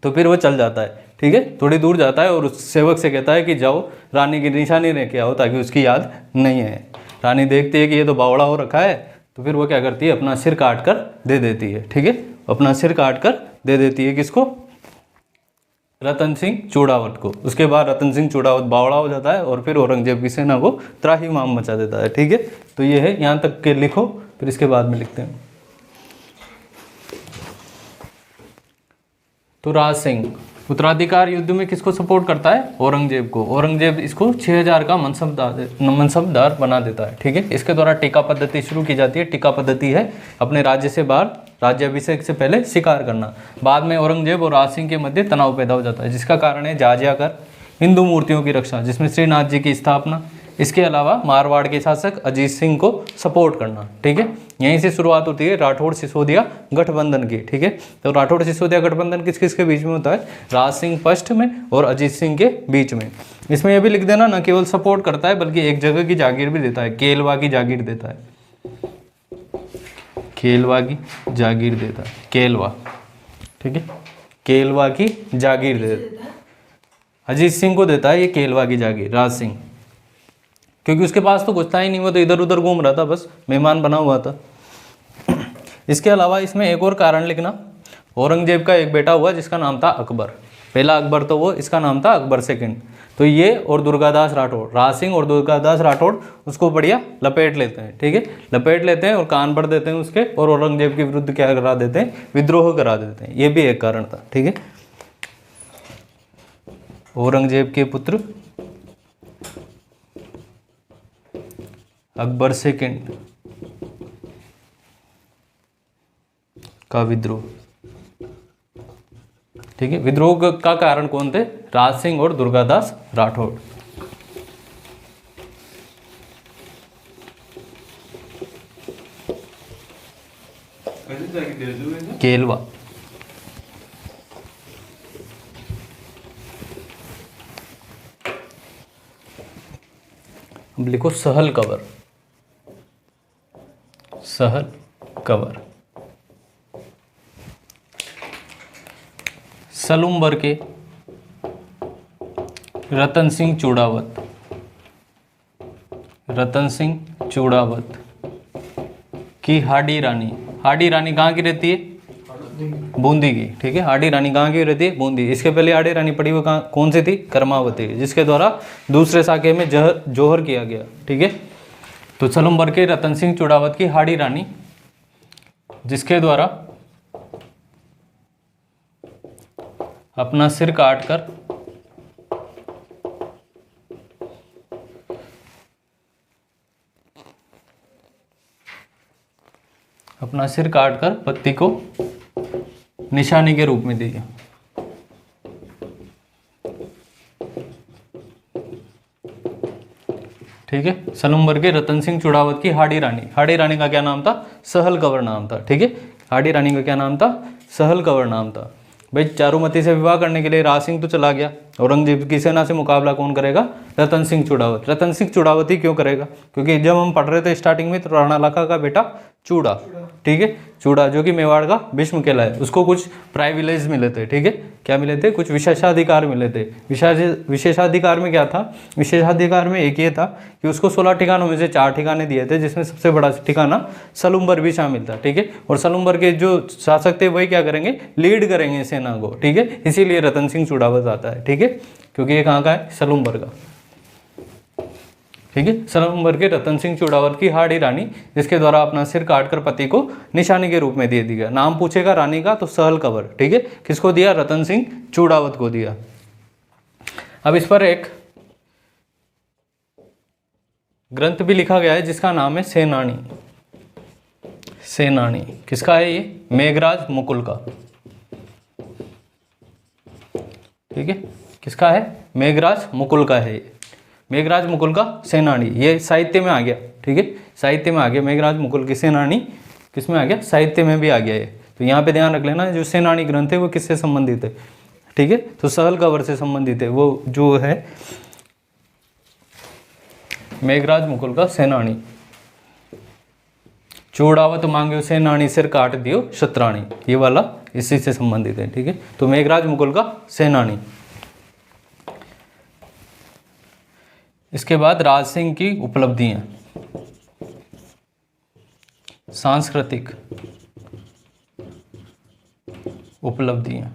तो फिर वो चल जाता है। ठीक है, थोड़ी दूर जाता है और उस सेवक से कहता है कि जाओ रानी की निशानी लेके आओ ताकि उसकी याद नहीं है। रानी देखती है कि ये तो बावड़ा हो रखा है, तो फिर वो क्या करती है? अपना सिर काट कर दे देती है। ठीक है, अपना सिर काट कर दे देती है किसको? रतन सिंह चूड़ावत को। उसके बाद रतन सिंह चूड़ावत बावड़ा हो जाता है और फिर औरंगजेब की सेना को त्राहिमाम मचा देता है। ठीक है, तो ये है, यहाँ तक के लिखो, फिर इसके बाद में लिखते हैं। तो राज सिंह उत्तराधिकार युद्ध में किसको सपोर्ट करता है? औरंगजेब को। औरंगजेब इसको 6000 का मनसबदार बना देता है। ठीक है, इसके द्वारा टीका पद्धति शुरू की जाती है। टीका पद्धति है अपने राज्य से बाहर राज्याभिषेक से पहले शिकार करना। बाद में औरंगजेब और राज सिंह के मध्य तनाव पैदा हो जाता है, जिसका कारण है जाजिया कर, हिंदू मूर्तियों की रक्षा जिसमें श्रीनाथ जी की स्थापना, इसके अलावा मारवाड़ के शासक अजीत सिंह को सपोर्ट करना। ठीक है, यहीं से शुरुआत होती है राठौड़ सिसोदिया गठबंधन की। ठीक है, तो राठौड़ सिसोदिया गठबंधन किस किस के बीच में होता है? राज सिंह फर्स्ट में और अजीत सिंह के बीच में। इसमें यह भी लिख देना, न केवल सपोर्ट करता है बल्कि एक जगह की जागीर भी देता है, केलवा की जागीर देता है। केलवा की जागीर देता है, केलवा। ठीक है, केलवा की जागीर देता है, अजीत सिंह को देता है ये केलवा की जागीर, राज सिंह, क्योंकि उसके पास तो कुछ था ही नहीं, वो तो इधर उधर घूम रहा था, बस मेहमान बना हुआ था। इसके अलावा इसमें एक और कारण लिखना, औरंगजेब का एक बेटा हुआ जिसका नाम था अकबर। पहला अकबर तो वो, इसका नाम था अकबर सेकंड। तो ये और दुर्गादास राठौड़, राज सिंह और दुर्गादास राठौड़ उसको बढ़िया लपेट लेते हैं। ठीक है, लपेट लेते हैं और कान भर देते हैं उसके, और औरंगजेब के विरुद्ध क्या करा देते हैं? विद्रोह करा देते हैं। ये भी एक कारण था। ठीक है, औरंगजेब के पुत्र अकबर सेकंड का विद्रोह। ठीक है, विद्रोह का कारण कौन थे? राज सिंह और दुर्गादास राठौड़। केलवा। अब लिखो सहल कंवर, सहल सलूम्बर के रतन सिंह चूड़ावत, रतन सिंह चूड़ावत की हाडी रानी, हाडी रानी कहाँ की रहती है? बूंदी की, ठीक है। हाडी रानी कहाँ की रहती है? बूंदी। इसके पहले हाडी रानी पड़ी वो कहाँ, कौन सी थी? कर्मावती, जिसके द्वारा दूसरे साके में जोहर किया गया, ठीक है। तो सलूम्बर के रतन सिंह चूड़ावत की हाडी रानी, जिसके द्वारा अपना सिर काटकर पति को निशानी के रूप में दिया। ठीक है। सलूम्बर के रतन सिंह चूड़ावत की हाडी रानी, हाडी रानी का क्या नाम था? सहल कंवर नाम था, ठीक है। हाडी रानी का क्या नाम था? सहल कंवर नाम था। भाई चारुमती से विवाह करने के लिए राज सिंह तो चला गया, औरंगजेब की सेना से मुकाबला कौन करेगा? रतन सिंह चूड़ावत। रतन सिंह चूड़ावत ही क्यों करेगा? क्योंकि जब हम पढ़ रहे थे स्टार्टिंग में तो राणा लखा का बेटा चूड़ा, ठीक है, चूड़ा जो कि मेवाड़ का भीष्म कहलाए, उसको कुछ प्राइविलेज मिले थे, ठीक है। क्या मिले थे? कुछ विशेषाधिकार मिले थे। विशेषाधिकार में क्या था? विशेषाधिकार में एक ये था कि उसको 16 ठिकानों में से 4 ठिकाने दिए थे, जिसमें सबसे बड़ा ठिकाना सलूम्बर भी शामिल था, ठीक है। और सलूम्बर के जो शासक थे वही क्या करेंगे? लीड करेंगे सेना को, ठीक है। इसीलिए रतन सिंह चूड़ावत आता है, ठीक है, क्योंकि ये कहाँ का है? सलूम्बर का, ठीक है। सलूम्बर के रतन सिंह चूड़ावत की हाडी रानी, जिसके द्वारा अपना सिर काटकर पति को निशानी के रूप में दे दिया। नाम पूछेगा रानी का तो सहल कंवर, ठीक है। किसको दिया? रतन सिंह चूड़ावत को दिया। अब इस पर एक ग्रंथ भी लिखा गया है जिसका नाम है सेनानी। सेनानी किसका है? ये मेघराज मुकुल का, ठीक है। किसका है? मेघराज मुकुल का है ये। मेघराज मुकुल का सेनानी, ये साहित्य में आ गया, ठीक है, साहित्य में आ गया। मेघराज मुकुल की सेनानी किस में आ गया? साहित्य में भी आ गया ये। तो यहाँ पे ध्यान रख लेना, जो सेनानी ग्रंथ है वो किससे संबंधित है, ठीक है। तो सहल कंवर से संबंधित है, वो जो है मेघराज मुकुल का सेनानी। चूड़ावत मांग्यो सेनानी सिर काट दियो शतरानी, ये वाला इसी से संबंधित है, ठीक है। तो मेघराज मुकुल का सेनानी। इसके बाद राज सिंह की उपलब्धियां, सांस्कृतिक उपलब्धियां।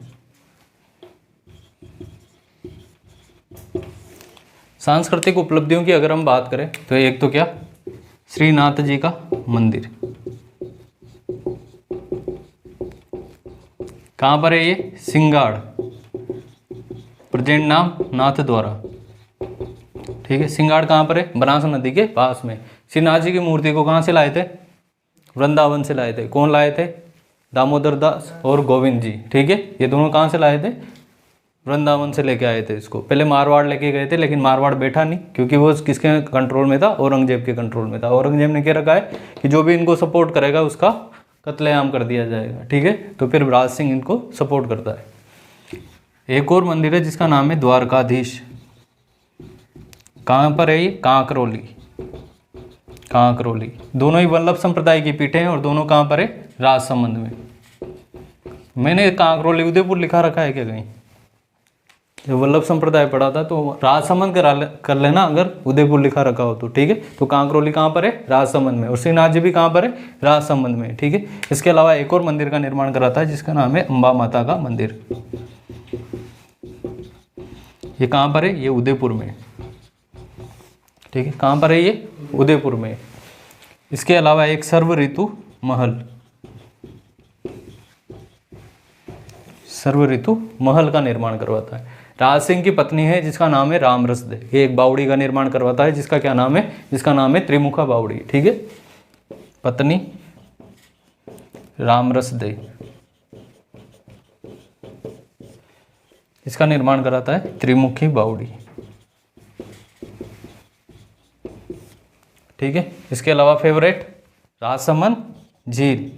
सांस्कृतिक उपलब्धियों की अगर हम बात करें तो एक तो क्या? श्रीनाथ जी का मंदिर। कहाँ पर है ये? सिंगाड़, प्रेजेंट नाम नाथ द्वारा, ठीक है। सिंगाड़ कहाँ पर है? बनास नदी के पास में। श्रीनाथ जी की मूर्ति को कहाँ से लाए थे? वृंदावन से लाए थे। कौन लाए थे? दामोदर दास और गोविंद जी, ठीक है। ये दोनों कहाँ से लाए थे? वृंदावन से लेके आए थे इसको। पहले मारवाड़ लेके गए थे, लेकिन मारवाड़ बैठा नहीं, क्योंकि वो किसके कंट्रोल में था? औरंगजेब के कंट्रोल में था। औरंगजेब ने क्या रखा है कि जो भी इनको सपोर्ट करेगा उसका कत्लेआम कर दिया जाएगा, ठीक है। तो फिर राज सिंह इनको सपोर्ट करता है। एक और मंदिर है जिसका नाम है द्वारकाधीश। कहाँ पर है ये? कांकरोली। कांकरोली। दोनों ही वल्लभ संप्रदाय की पीठें हैं और दोनों कहाँ पर है? राजसमंद में। मैंने कांकरोली उदयपुर लिखा रखा है क्या कहीं? जब वल्लभ संप्रदाय पढ़ा था तो राजसमंद कर लेना अगर उदयपुर लिखा रखा हो तो, ठीक है। तो कांकरोली कहाँ पर है? राजसमंद में। और श्रीनाथ जी भी कहाँ पर है? राजसमंद में, ठीक है। इसके अलावा एक और मंदिर का निर्माण करा था जिसका नाम है अंबा माता का मंदिर। ये कहाँ पर है? ये उदयपुर में, ठीक है। कहाँ पर है ये? उदयपुर में। इसके अलावा एक सर्व ऋतु महल, सर्व ऋतु महल का निर्माण करवाता है। राज सिंह की पत्नी है जिसका नाम है रामरस दे, ये एक बावड़ी का निर्माण करवाता है जिसका क्या नाम है? जिसका नाम है त्रिमुखा बावड़ी, ठीक है। पत्नी रामरस दे, इसका निर्माण कराता है त्रिमुखी बावड़ी, ठीक है। इसके अलावा फेवरेट राजसमंद झील,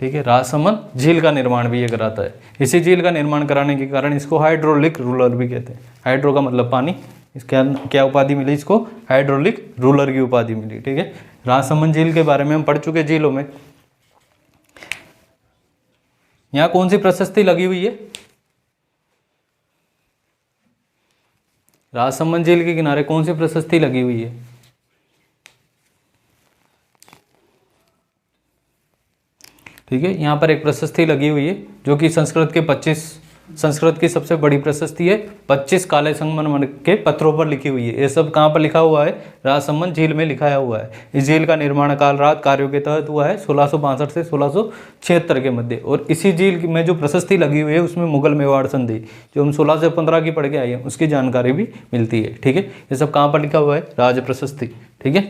ठीक है। राजसमंद झील का निर्माण भी ये कराता है। इसी झील का निर्माण कराने के कारण इसको हाइड्रोलिक रूलर भी कहते हैं। हाइड्रो का मतलब पानी, इसके क्या उपाधि मिली इसको? हाइड्रोलिक रूलर की उपाधि मिली, ठीक है। राजसमंद झील के बारे में हम पढ़ चुके झीलों में, यहाँ कौन सी प्रशस्ति लगी हुई है? राजसमंद झील के किनारे कौन सी प्रशस्ति लगी हुई है? ठीक है, यहाँ पर एक प्रशस्ति लगी हुई है जो कि संस्कृत की सबसे बड़ी प्रशस्ति है। 25 काले संगमरमर के पत्थरों पर लिखी हुई है। ये सब कहाँ पर लिखा हुआ है? राजसमंद झील में लिखाया हुआ है। इस झील का निर्माण काल रात कार्यों के तहत हुआ है 1662 से 1676 के मध्य। और इसी झील में जो प्रशस्ति लगी हुई है उसमें मुगल मेवाड़ संधि जो हम 16 से 15 की पढ़ के आए हैं उसकी जानकारी भी मिलती है। ठीक है, ये सब कहाँ पर लिखा हुआ है? राज प्रशस्ति। ठीक है,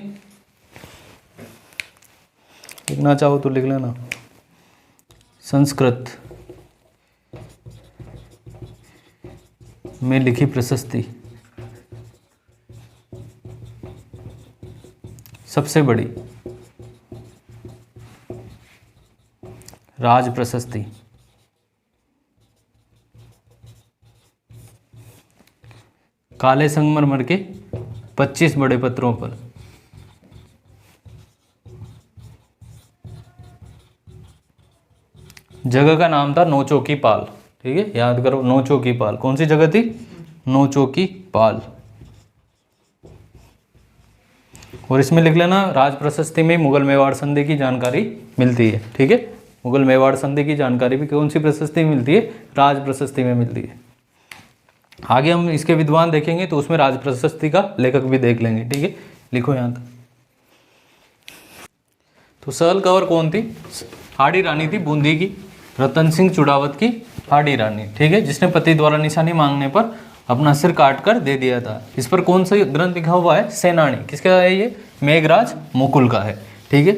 लिखना चाहो तो लिख लेना। संस्कृत में लिखी प्रशस्ति सबसे बड़ी राज प्रशस्ति। काले संगमरमर के 25 बड़े पत्थरों पर। जगह का नाम था नौचौकी पाल। ठीक है, याद करो, नौचौकी पाल। कौन सी जगह थी? नौचौकी पाल। और इसमें लिख लेना, राज प्रशस्ति में मुगल मेवाड़ संधि की जानकारी मिलती है। ठीक है, मुगल मेवाड़ संधि की जानकारी भी कौन सी प्रशस्ति में मिलती है? राज प्रशस्ति में मिलती है। आगे हम इसके विद्वान देखेंगे तो उसमें राज प्रशस्ति का लेखक भी देख लेंगे। ठीक है, लिखो यहाँ तक। तो सल कंवर कौन थी? हाड़ी रानी थी बूंदी की, रतन सिंह चुड़ावत की हाड़ी रानी। ठीक है, जिसने पति द्वारा निशानी मांगने पर अपना सिर काट कर दे दिया था। इस पर कौन सा ग्रंथ लिखा हुआ है? सेनानी। किसका है ये? मेघराज मुकुल का है। ठीक है,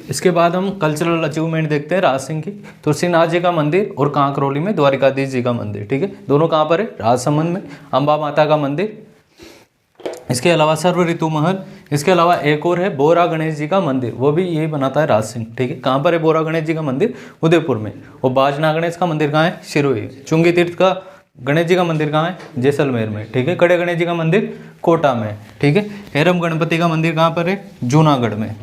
इसके बाद हम कल्चरल अचीवमेंट देखते हैं राज सिंह की। तुलसीनाथ जी का मंदिर और कांकरोली में द्वारिकाधीश जी का मंदिर। ठीक है, दोनों कहाँ पर है? राजसमंद में। अम्बा माता का मंदिर, इसके अलावा सर्व ऋतु महल, इसके अलावा एक और है बोरा गणेश जी का मंदिर, वो भी यही बनाता है राज सिंह। ठीक है, कहाँ पर है बोरा गणेश जी का मंदिर? उदयपुर में। और बाजना गणेश का मंदिर कहाँ है? सिरोही। चुंगी तीर्थ का गणेश जी का मंदिर कहाँ है? जैसलमेर में। ठीक है, कड़े गणेश जी का मंदिर कोटा में। ठीक है, हेरम गणपति का मंदिर कहाँ पर है? जूनागढ़ में।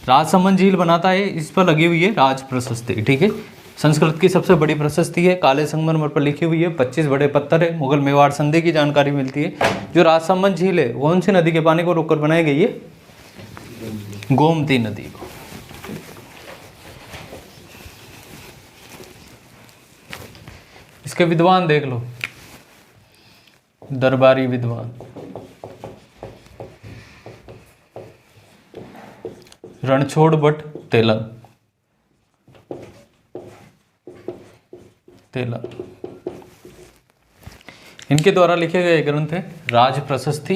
राजसमंद झील बनाता है, इस पर लगी हुई है राज प्रशस्ति। ठीक है, संस्कृत की सबसे बड़ी प्रशस्ति है, काले संगमरमर पर लिखी हुई है, 25 बड़े पत्थर है, मुगल मेवाड़ संधि की जानकारी मिलती है। जो राजसमंद झील है कौन सी नदी के पानी को रोककर बनाई गई है? गोमती नदी को। इसके विद्वान देख लो, दरबारी विद्वान। रणछोड़ भट्ट तेलंग। इनके द्वारा लिखे गए ग्रंथ है राज प्रशस्ति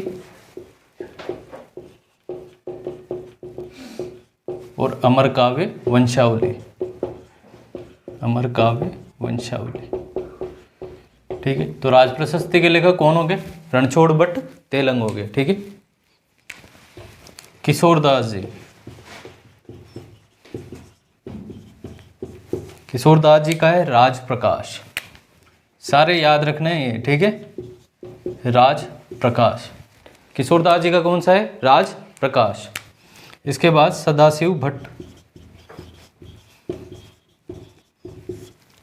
और अमर काव्य वंशावली। अमर काव्य वंशावली। ठीक है, तो राज प्रशस्ति के लेखक कौन हो गए? रणछोड़ भट्ट तेलंग हो गए। ठीक है, किशोरदास जी। किशोरदास जी का है राज प्रकाश। सारे याद रखने हैं ये। ठीक है, राज प्रकाश। किशोरदास जी का कौन सा है? राज प्रकाश। इसके बाद सदाशिव भट्ट,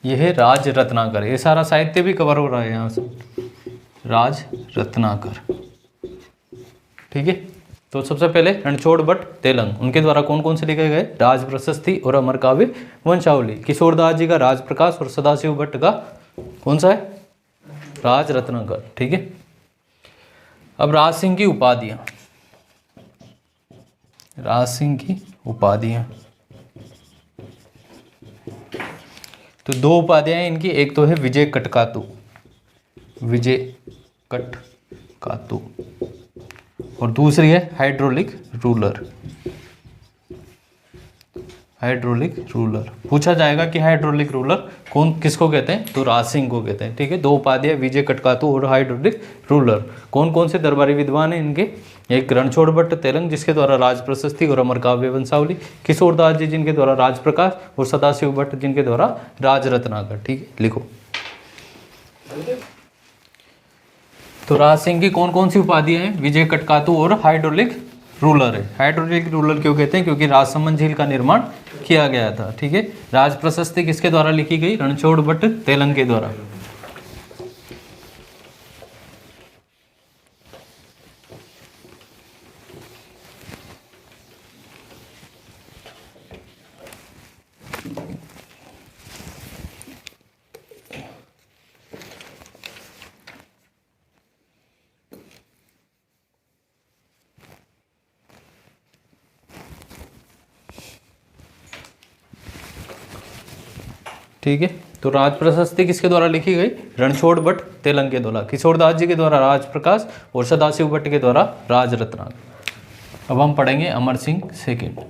यह है राज रत्नाकर। ये सारा साहित्य भी कवर हो रहा है यहाँ से, राज रत्नाकर। ठीक है, तो सबसे पहले रणछोड़ भट्ट तेलंग, उनके द्वारा कौन कौन से लिखे गए? राज प्रशस्ति और अमर काव्य वंशावली। किशोरदास जी का राज प्रकाश और सदाशिव भट्ट का कौन सा है? राज रत्नाकर। ठीक है, अब राज सिंह की उपाधियां। राज सिंह की उपाधियां, तो दो उपाधियां इनकी, एक तो है विजय कटकातु, विजय कटकातु, और दूसरी है हाइड्रोलिक रूलर। हाइड्रोलिक रूलर पूछा जाएगा कि हाइड्रोलिक रूलर कौन किसको कहते हैं? तो राज सिंह को कहते हैं। ठीक है, दो उपाधियां विजय कटकातु और हाइड्रोलिक रूलर। कौन कौन से दरबारी विद्वान हैं इनके? एक रणछोड़ भट्ट तेलंग जिसके द्वारा राज प्रशस्ति और अमर काव्य वंशावली, किशोरदास जी जिनके द्वारा राज प्रकाश, और सदाशिव भट्ट जिनके द्वारा राज रत्नाकर। ठीक है, लिखो। तो राज सिंह की कौन कौन सी उपाधियां हैं? विजय कटकातु और हाइड्रोलिक रूलर है। हाइड्रोलिक रूलर क्यों कहते हैं? क्योंकि राजसमंद झील का निर्माण किया गया था। ठीक है, राज प्रशस्ति किसके द्वारा लिखी गई? रणछोड़ भट्ट तेलंग के द्वारा। ठीक है, तो राज प्रशस्ति किसके द्वारा लिखी गई? रणछोड़ भट्ट तेलंग के द्वारा। किशोरदास जी के द्वारा राज प्रकाश और सदाशिव भट्ट के द्वारा राज रत्नाकर। अब हम पढ़ेंगे अमर सिंह सेकंड।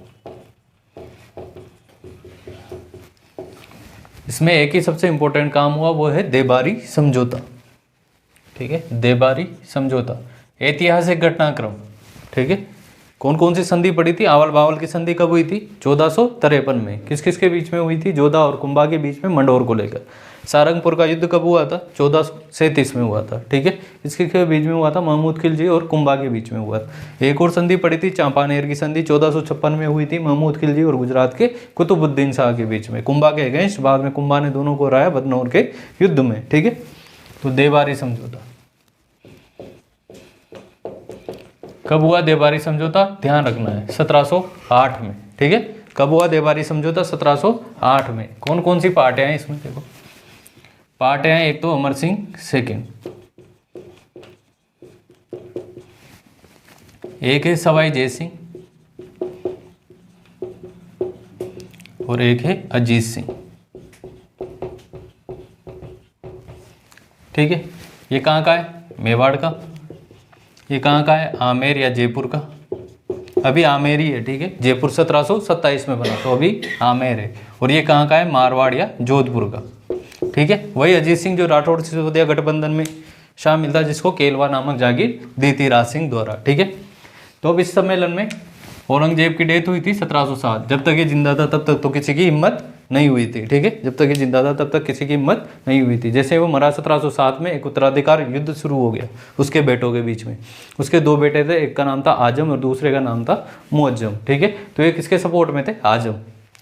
इसमें एक ही सबसे इंपॉर्टेंट काम हुआ, वो है देबारी समझौता। ठीक है, देबारी समझौता ऐतिहासिक घटनाक्रम। ठीक है, कौन कौन सी संधि पड़ी थी? आवल बावल की संधि कब हुई थी? 1453 में। किस किस के बीच में हुई थी? जोधा और कुंभा के बीच में, मंडोर को लेकर। सारंगपुर का युद्ध कब हुआ था? 1437 में हुआ था। ठीक है, इसके बीच में हुआ था? महमूद खिलजी और कुंभा के बीच में हुआ था। एक और संधि पड़ी थी, चांपानेर की संधि 1456 में हुई थी, महमूद खिलजी और गुजरात के कुतुबुद्दीन शाह के बीच में, कुंभा के अगेंस्ट। बाद में कुंभा ने दोनों को हराया बदनौर के युद्ध में। ठीक है, तो देबारी समझौता कब हुआ? देबारी समझौता ध्यान रखना है 1708 में। ठीक है, कब हुआ देबारी समझौता? 1708 में। कौन कौन सी पार्टियां हैं इसमें? देखो पार्टियां हैं, एक तो अमर सिंह सेकंड, एक है सवाई जय सिंह और एक है अजीत सिंह। ठीक है, ये कहाँ का है? मेवाड़ का। ये कहाँ का है? आमेर या जयपुर का। अभी आमेर ही है। ठीक है, जयपुर 1727 में बना, तो अभी आमेर है। और ये कहाँ का है? मारवाड़ या जोधपुर का। ठीक है, वही अजीत सिंह जो राठौड़ सिसोदिया गठबंधन में शामिल था, जिसको केलवा नामक जागीर दी थी राज सिंह द्वारा। ठीक है, तो अब इस सम्मेलन में औरंगजेब की डेथ हुई थी 1707। जब तक ये जिंदा था तब तक तो किसी की हिम्मत नहीं हुई थी। ठीक है, जब तक ये जिंदा था तब तक किसी की हिम्मत नहीं हुई थी। जैसे वो मरा 1707 में, एक उत्तराधिकार युद्ध शुरू हो गया उसके बेटों के बीच में। उसके दो बेटे थे, एक का नाम था आजम और दूसरे का नाम था मुअज्जम। ठीक है, तो ये किसके सपोर्ट में थे? आजम।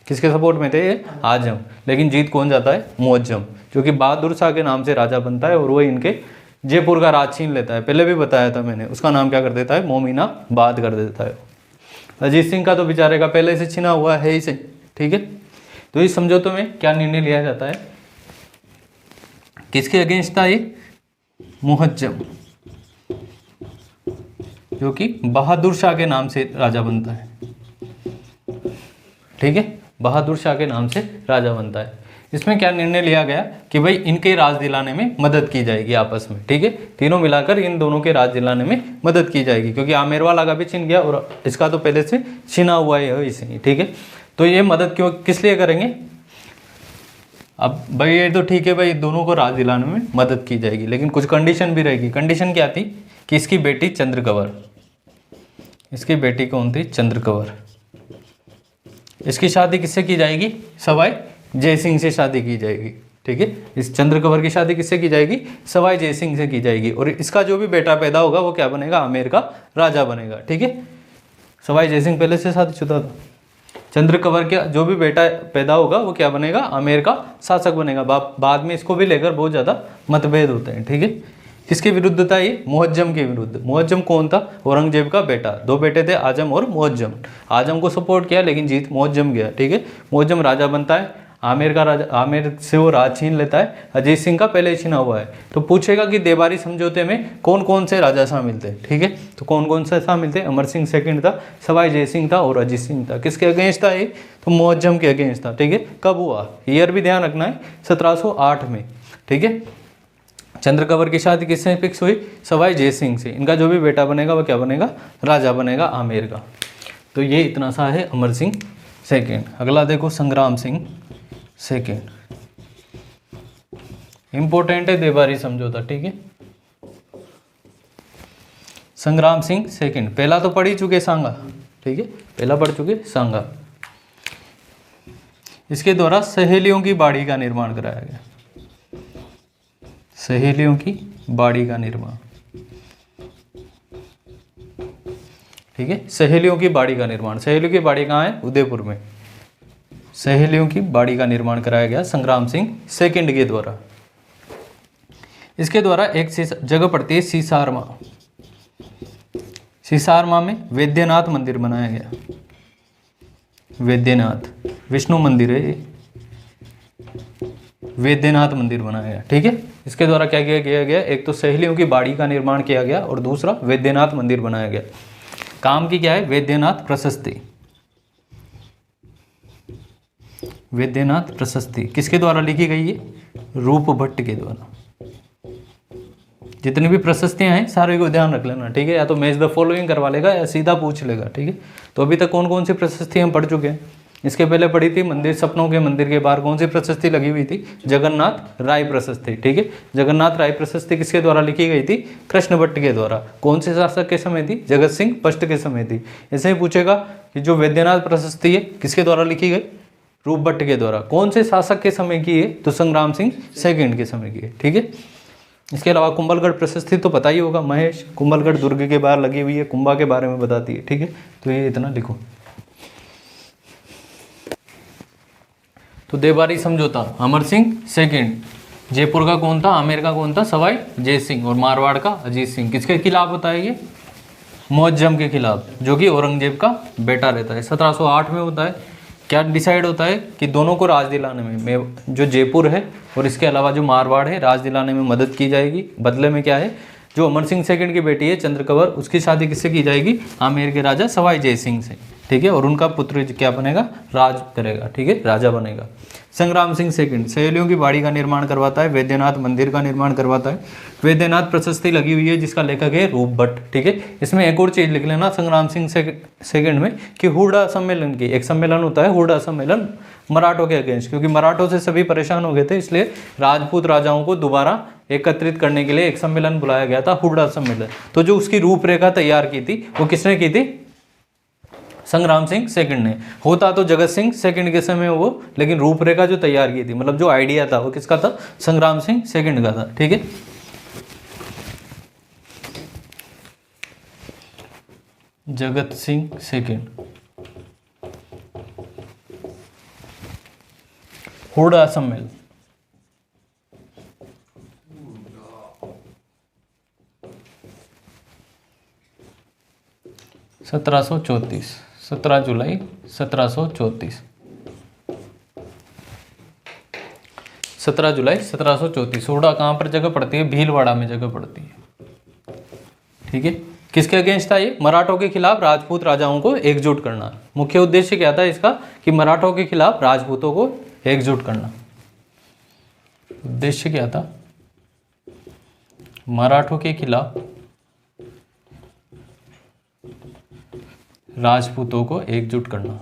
किसके सपोर्ट में थे? ये आजम। लेकिन जीत कौन जाता है? मुअज्जम, जो कि बहादुर शाह के नाम से राजा बनता है और वही इनके जयपुर का राज छीन लेता है। पहले भी बताया था मैंने, उसका नाम क्या कर देता है? मोमिनाबाद कर देता है। अजीत सिंह का तो बेचारे का पहले से छिना हुआ है ही से। ठीक है, तो इस समझौते में क्या निर्णय लिया जाता है? किसके अगेंस्ट था ये? मुअज्जम, जो कि बहादुर शाह के नाम से राजा बनता है। ठीक है, बहादुर शाह के नाम से राजा बनता है। इसमें क्या निर्णय लिया गया कि भाई इनके राज दिलाने में मदद की जाएगी आपस में। ठीक है, तीनों मिलाकर इन दोनों के राज दिलाने में मदद की जाएगी, क्योंकि आमेर वाला का भी छिन गया और इसका तो पहले से छिना हुआ है इसे। ठीक है, तो ये मदद क्यों किस लिए करेंगे? अब भाई ये तो ठीक है भाई, दोनों को राज दिलाने में मदद की जाएगी, लेकिन कुछ कंडीशन भी रहेगी। कंडीशन क्या थी? कि इसकी बेटी चंद्रकंवर, इसकी बेटी कौन थी? चंद्रकंवर। इसकी शादी किससे की जाएगी? सवाई जय सिंह से शादी की जाएगी। ठीक है, इस चंद्रकंवर की शादी किससे की जाएगी? सवाई जय सिंह से की जाएगी। और इसका जो भी बेटा पैदा होगा वो क्या बनेगा? आमेर का राजा बनेगा। ठीक है, सवाई जय सिंह पहले से शादीशुदा था। चंद्रकंवर का जो भी बेटा पैदा होगा वो क्या बनेगा? आमेर का शासक बनेगा। बाद में इसको भी लेकर बहुत ज़्यादा मतभेद होते हैं। ठीक है, किसके विरुद्ध था ये? मुअज्जम के विरुद्ध। मुअज्जम कौन था? औरंगजेब का बेटा। दो बेटे थे, आजम और मुअज्जम। आजम को सपोर्ट किया लेकिन जीत मुअज्जम गया। ठीक है, मुअज्जम राजा बनता है, आमेर का राजा, आमेर से वो राज छीन लेता है। अजीत सिंह का पहले छीना हुआ है। तो पूछेगा कि देबारी समझौते में कौन कौन से राजा शामिल थे। ठीक है, तो कौन कौन से शामिल थे? अमर सिंह सेकंड था, सवाई जय सिंह था और अजीत सिंह था। किसके अगेंस्ट था ये? तो मुअज्जम के अगेंस्ट था। ठीक है, कब हुआ? ईयर भी ध्यान रखना है, 1708 में। ठीक है, चंद्रकंवर की शादी किससे फिक्स हुई? सवाई जय सिंह से। इनका जो भी बेटा बनेगा वो क्या बनेगा? राजा बनेगा आमेर का। तो ये इतना सा है अमर सिंह सेकंड। अगला देखो संग्राम सिंह सेकंड, इंपॉर्टेंट है देबारी समझौता। ठीक है, संग्राम सिंह सेकंड। पहला तो पढ़ ही चुके सांगा। ठीक है, पहला पढ़ चुके सांगा। इसके द्वारा सहेलियों की बाड़ी का निर्माण कराया गया। सहेलियों की बाड़ी का निर्माण। ठीक है। सहेलियों की बाड़ी का निर्माण, सहेलियों की बाड़ी कहाँ है? उदयपुर में। सहेलियों की बाड़ी का निर्माण कराया गया संग्राम सिंह सेकंड के द्वारा। इसके द्वारा एक जगह पड़ती है सीसारमा, सीसारमा में वैद्यनाथ मंदिर बनाया गया। वैद्यनाथ विष्णु मंदिर है, वैद्यनाथ मंदिर बनाया गया। ठीक है। इसके द्वारा क्या किया गया? एक तो सहेलियों की बाड़ी का निर्माण किया गया और दूसरा वैद्यनाथ मंदिर बनाया गया। काम की क्या है? वैद्यनाथ प्रशस्ति। वैद्यनाथ प्रशस्ति किसके द्वारा लिखी गई है? रूप भट्ट के द्वारा। जितनी भी प्रशस्तियां हैं सारे को ध्यान रख लेना। ठीक है। या तो मैच द फॉलोइंग करवा लेगा या सीधा पूछ लेगा। ठीक है। तो अभी तक कौन कौन सी प्रशस्ति हम पढ़ चुके हैं? इसके पहले पढ़ी थी मंदिर, सपनों के मंदिर के बाहर कौन सी प्रशस्ति लगी हुई थी? जगन्नाथ राय प्रशस्ति। ठीक है। जगन्नाथ राय प्रशस्ति किसके द्वारा लिखी गई थी? कृष्ण भट्ट के द्वारा। कौन से शासक के समय थी? जगत सिंह फर्स्ट के समय थी। ऐसे ही पूछेगा कि जो वैद्यनाथ प्रशस्ति है किसके द्वारा लिखी गई? रूप भट्ट के द्वारा। कौन से शासक के समय की है? तो संग्राम सिंह सेकंड के समय की है। ठीक है। इसके अलावा कुंभलगढ़ प्रशस्ति तो पता ही होगा महेश, कुंभलगढ़ दुर्ग के बाहर लगी हुई है, कुंभा के बारे में बताती है। ठीक है। तो ये इतना लिखो। तो देवारी समझौता, अमर सिंह सेकंड। जयपुर का कौन था? आमेर का कौन था? सवाई जय सिंह। और मारवाड़ का अजीत सिंह। किसके खिलाफ होता है ये? मुअज्जम के खिलाफ, जो कि औरंगजेब का बेटा रहता है। 1708 में होता है। क्या डिसाइड होता है कि दोनों को राज दिलाने में जो जयपुर है और इसके अलावा जो मारवाड़ है राज दिलाने में मदद की जाएगी। बदले में क्या है? जो अमर सिंह सेकंड की बेटी है चंद्रकवर, उसकी शादी किससे की जाएगी? आमेर के राजा सवाई जय सिंह से। ठीक है। और उनका पुत्र क्या बनेगा? राज करेगा। ठीक है। राजा बनेगा। संग्राम सिंह सेकंड सहेलियों की बाड़ी का निर्माण करवाता है, वैद्यनाथ मंदिर का निर्माण करवाता है। वैद्यनाथ प्रशस्ति लगी हुई है जिसका लेखक है रूप भट्ट। ठीक है। इसमें एक और चीज लिख लेना संग्राम सिंह सेकंड में कि हुडा सम्मेलन की, एक सम्मेलन होता है हुडा सम्मेलन मराठों के अगेंस्ट, क्योंकि मराठों से सभी परेशान हो गए थे, इसलिए राजपूत राजाओं को दोबारा एकत्रित करने के लिए एक सम्मेलन बुलाया गया था, हुडा सम्मेलन। तो जो उसकी रूपरेखा तैयार की थी वो किसने की थी? संग्राम सिंह सेकंड ने। होता तो जगत सिंह सेकंड के समय वो, लेकिन रूपरेखा जो तैयार की थी, मतलब जो आइडिया था वो किसका था? संग्राम सिंह सेकंड का था। ठीक है। जगत सिंह सेकंड। हुडा सम्मेलन, (1734) 17 जुलाई 1734। 17 जुलाई 1734। हुडा कहाँ पर जगह पड़ती है? भीलवाड़ा में जगह पड़ती है। ठीक है। किसके अगेंस्ट था ये? मराठों के खिलाफ राजपूत राजाओं को एकजुट करना। मुख्य उद्देश्य क्या था इसका? कि मराठों के खिलाफ राजपूतों को एकजुट करना। उद्देश्य क्या था? मराठों के खिलाफ राजपूतों को एकजुट करना।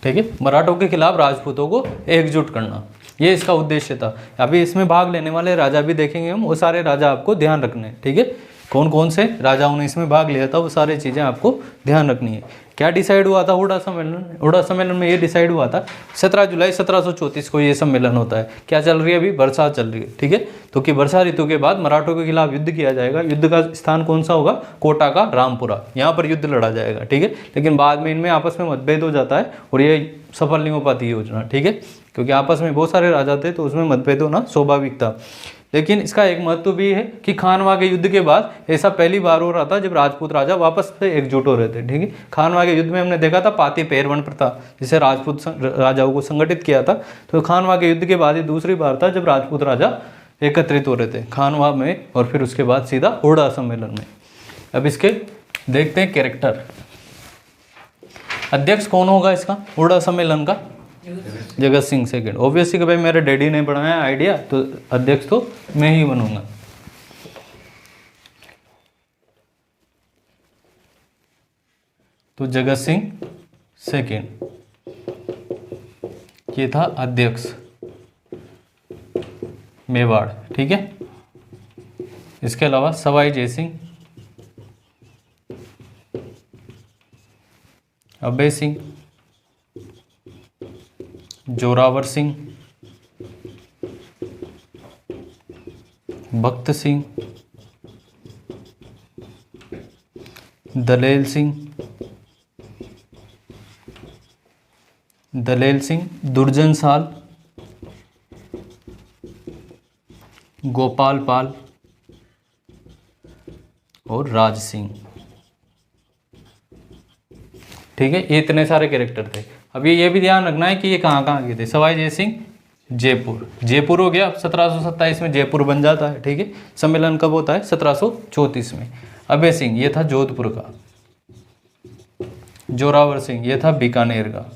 ठीक है। मराठों के खिलाफ राजपूतों को एकजुट करना, ये इसका उद्देश्य था। अभी इसमें भाग लेने वाले राजा भी देखेंगे हम, वो सारे राजा आपको ध्यान रखने हैं। ठीक है। कौन कौन से राजाओं ने इसमें भाग लिया था वो सारी चीज़ें आपको ध्यान रखनी है। क्या डिसाइड हुआ था हुडा सम्मेलन? हुडा सम्मेलन में ये डिसाइड हुआ था 17 जुलाई 1734 को ये सम्मेलन होता है। क्या चल रही है? अभी बरसात चल रही है। ठीक है। तो कि वर्षा ऋतु के बाद मराठों के खिलाफ युद्ध किया जाएगा। युद्ध का स्थान कौन सा होगा? कोटा का रामपुरा, यहाँ पर युद्ध लड़ा जाएगा। ठीक है। लेकिन बाद में इनमें आपस में मतभेद हो जाता है और ये सफल नहीं हो पाती योजना। ठीक है। क्योंकि आपस में बहुत सारे राजा थे तो उसमें मतभेद होना स्वाभाविक था। लेकिन इसका एक महत्व भी है कि खानवा के युद्ध के बाद ऐसा पहली बार हो रहा था जब राजपूत राजा वापस से एकजुट हो रहे थे। ठीक है। खानवा के युद्ध में हमने देखा था पाती पेरवन प्रथा, जिसे राजपूत राजाओं को संगठित किया था। तो खानवा के युद्ध के बाद ही दूसरी बार था जब राजपूत राजा एकत्रित हो रहे थे खानवा में, और फिर उसके बाद सीधा हुडा सम्मेलन में। अब इसके देखते हैं कैरेक्टर। अध्यक्ष कौन होगा इसका हुडा सम्मेलन का? जगत सिंह सेकंड। ऑब्वियसली कि भाई मेरे डैडी ने बनाया आइडिया तो अध्यक्ष तो मैं ही बनूंगा। तो जगत सिंह सेकंड ये था अध्यक्ष मेवाड़। ठीक है। इसके अलावा सवाई जय सिंह, अभय सिंह, जोरावर सिंह, भक्त सिंह, दलेल सिंह, दुर्जन साल, गोपाल पाल और राज सिंह। ठीक है, ये इतने सारे कैरेक्टर थे। अब ये भी ध्यान रखना है कि ये कहाँ कहाँ के थे। सवाई जय सिंह जयपुर, जयपुर हो गया। अब 1727 में जयपुर बन जाता है। ठीक है, सम्मेलन कब होता है? 1734 में। अभय सिंह ये था जोधपुर का, जोरावर सिंह ये था बीकानेर का,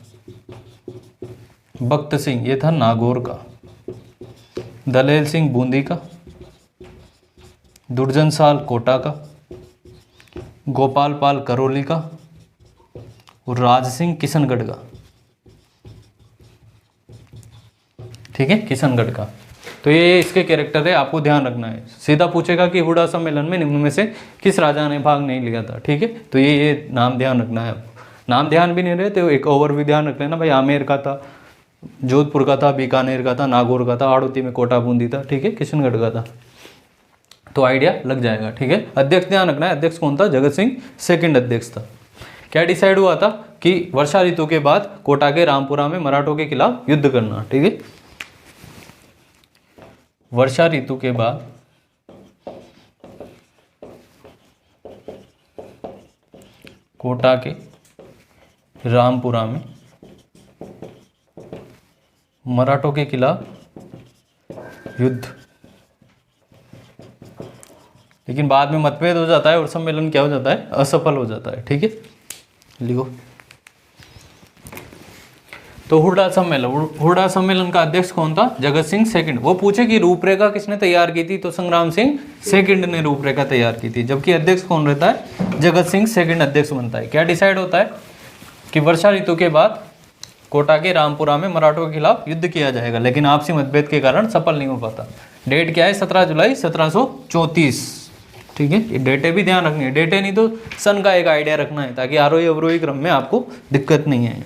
बख्त सिंह ये था नागौर का, दलेल सिंह बूंदी का, दुर्जन साल कोटा का, गोपाल पाल करौली का और राज सिंह किशनगढ़ का। ठीक है, किशनगढ़ का। तो ये इसके कैरेक्टर है, आपको ध्यान रखना है। सीधा पूछेगा कि हुडा सम्मेलन में निम्न में से किस राजा ने भाग नहीं लिया था। ठीक है, तो ये नाम ध्यान रखना है आपको। नाम ध्यान भी नहीं रहे तो एक ओवर भी ध्यान रख लेना भाई। आमेर का था, जोधपुर का था, बीकानेर का था, नागौर का था, हाड़ौती में कोटा बूंदी था। ठीक है, किशनगढ़ का था, तो आइडिया लग जाएगा। ठीक है, अध्यक्ष ध्यान रखना है। अध्यक्ष कौन था? जगत सिंह सेकंड अध्यक्ष था। क्या डिसाइड हुआ था कि वर्षा ऋतु के बाद कोटा के रामपुरा में मराठों के खिलाफ युद्ध करना। ठीक है, वर्षा ऋतु के बाद कोटा के रामपुरा में मराठों के खिलाफ युद्ध। लेकिन बाद में मतभेद हो जाता है और सम्मेलन क्या हो जाता है? असफल हो जाता है। ठीक है, लिखो। तो हुडा सम्मेलन का अध्यक्ष कौन था? जगत सिंह सेकंड। वो पूछे कि रूपरेखा किसने तैयार की थी, तो संग्राम सिंह सेकंड ने रूपरेखा तैयार की थी। जबकि अध्यक्ष कौन रहता है? जगत सिंह सेकंड अध्यक्ष बनता है। क्या डिसाइड होता है कि वर्षा ऋतु के बाद कोटा के रामपुरा में मराठों के खिलाफ युद्ध किया जाएगा, लेकिन आपसी मतभेद के कारण सफल नहीं हो पाता। डेट क्या है? 17 जुलाई 1734। ठीक है, ये डेटे भी ध्यान रखनी है। डेटे नहीं तो सन का एक आइडिया रखना है, ताकि आरोही अवरोही क्रम में आपको दिक्कत नहीं है।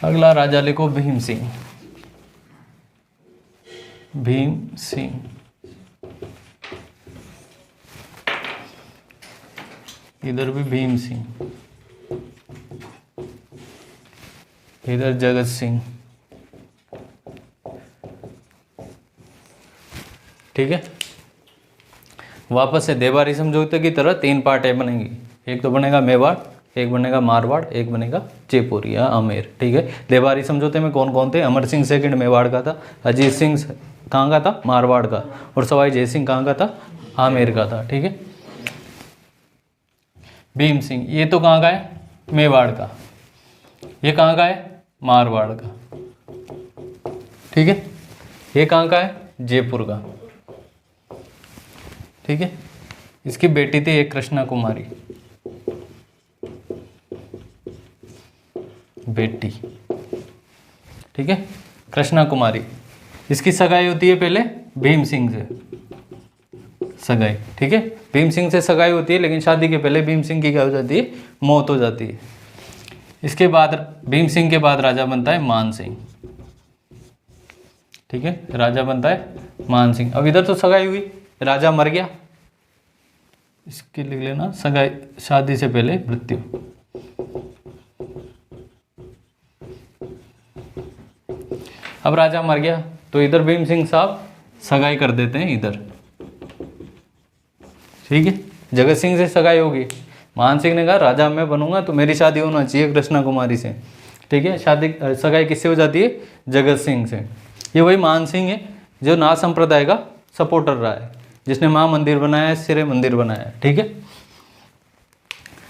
अगला राजा लिखो भीम सिंह। भीम सिंह, इधर भी भीम सिंह, इधर जगत सिंह। ठीक है, वापस से देवारी समझौते की तरह 3 पार्ट बनेंगी। एक तो बनेगा मेवाड़, एक बनेगा मारवाड़, एक बनेगा जयपुर या आमेर। ठीक है, देवारी समझौते में कौन कौन थे? अमर सिंह सेकंड मेवाड़ का था, अजीत सिंह कहाँ का था? मारवाड़ का, और सवाई जय सिंह कहाँ का था? आमेर का था। ठीक है, भीम सिंह ये तो कहाँ का है? मेवाड़ का। ये कहाँ का है? मारवाड़ का। ठीक है, ये कहाँ का है? जयपुर का। ठीक है, इसकी बेटी थी एक कृष्णा कुमारी, बेटी। ठीक है, कृष्णा कुमारी। इसकी सगाई होती है पहले भीम सिंह से, सगाई। ठीक है, भीम सिंह से सगाई होती है, लेकिन शादी के पहले भीम सिंह की क्या हो जाती है? मौत हो जाती है। इसके बाद भीम सिंह के बाद राजा बनता है मान सिंह। ठीक है, राजा बनता है मान सिंह। अब इधर तो सगाई हुई, राजा मर गया, इसके लिख लेना सगाई, शादी से पहले मृत्यु। अब राजा मर गया तो इधर भीम सिंह साहब सगाई कर देते हैं इधर। ठीक है, जगत सिंह से सगाई होगी। मान सिंह ने कहा राजा मैं बनूंगा तो मेरी शादी होना चाहिए कृष्णा कुमारी से। ठीक है, शादी सगाई किससे हो जाती है? जगत सिंह से। ये वही मान सिंह है जो नाथ संप्रदाय का सपोर्टर रहा है, जिसने महा मंदिर बनाया है, सिरे मंदिर बनाया है। ठीक है,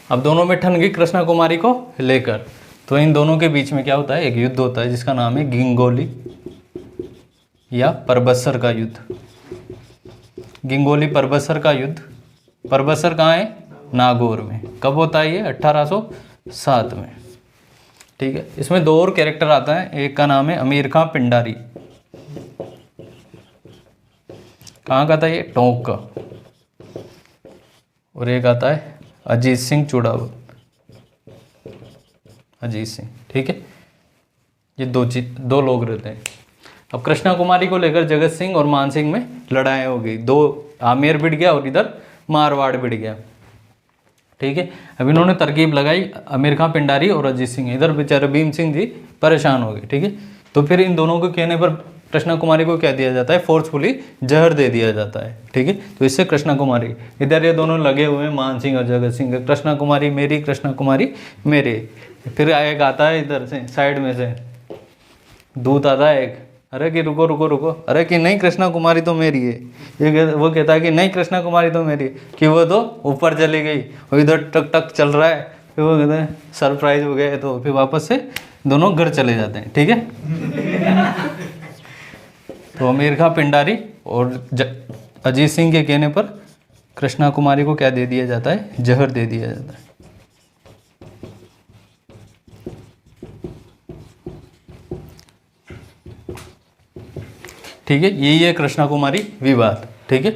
अब दोनों में ठन गई कृष्णा कुमारी को लेकर, तो इन दोनों के बीच में क्या होता है? एक युद्ध होता है जिसका नाम है गिंगोली या परबसर का युद्ध। गिंगोली परबसर का युद्ध। परबसर कहाँ है? नागौर में। कब होता है ये? 1807 में। ठीक है, इसमें 2 और कैरेक्टर आता है। एक का नाम है अमीर खां पिंडारी। कहाँ का था ये? टोंक का। और एक आता है अजीत सिंह चुड़ावत, अजीत सिंह। ठीक है, ये 2 लोग रहते हैं। अब कृष्णा कुमारी को लेकर जगत सिंह और मान सिंह में लड़ाई हो गई, 2 आमेर बिड़ गया और इधर मारवाड़ बिड़ गया। ठीक है, अब इन्होंने तरकीब लगाई, आमिर खां पिंडारी और अजीत सिंह, इधर बेचारे भीम सिंह जी परेशान हो गए। ठीक है, तो फिर इन दोनों को कहने पर कृष्णा कुमारी को क्या दिया जाता है, फोर्सफुली जहर दे दिया जाता है। ठीक है, तो इससे कृष्णा कुमारी, इधर ये दोनों लगे हुए हैं मान सिंह और जगत सिंह, कृष्णा कुमारी मेरी, कृष्णा कुमारी मेरे। फिर एक आता है इधर से साइड में से दूत आता है एक, अरे कि रुको रुको रुको, अरे कि नहीं कृष्णा कुमारी तो मेरी है, वो कहता है कि नहीं कृष्णा कुमारी तो मेरी है, कि वो तो ऊपर चली गई और इधर टक टक चल रहा है। फिर वो कहते हैं सरप्राइज हो गए, तो फिर वापस से दोनों घर चले जाते हैं। ठीक है, तो आमिर खां पिंडारी और अजीत सिंह के कहने पर कृष्णा कुमारी को क्या दे दिया जाता है, जहर दे दिया जाता है। ठीक है, यही है कृष्णा कुमारी विवाद। ठीक है,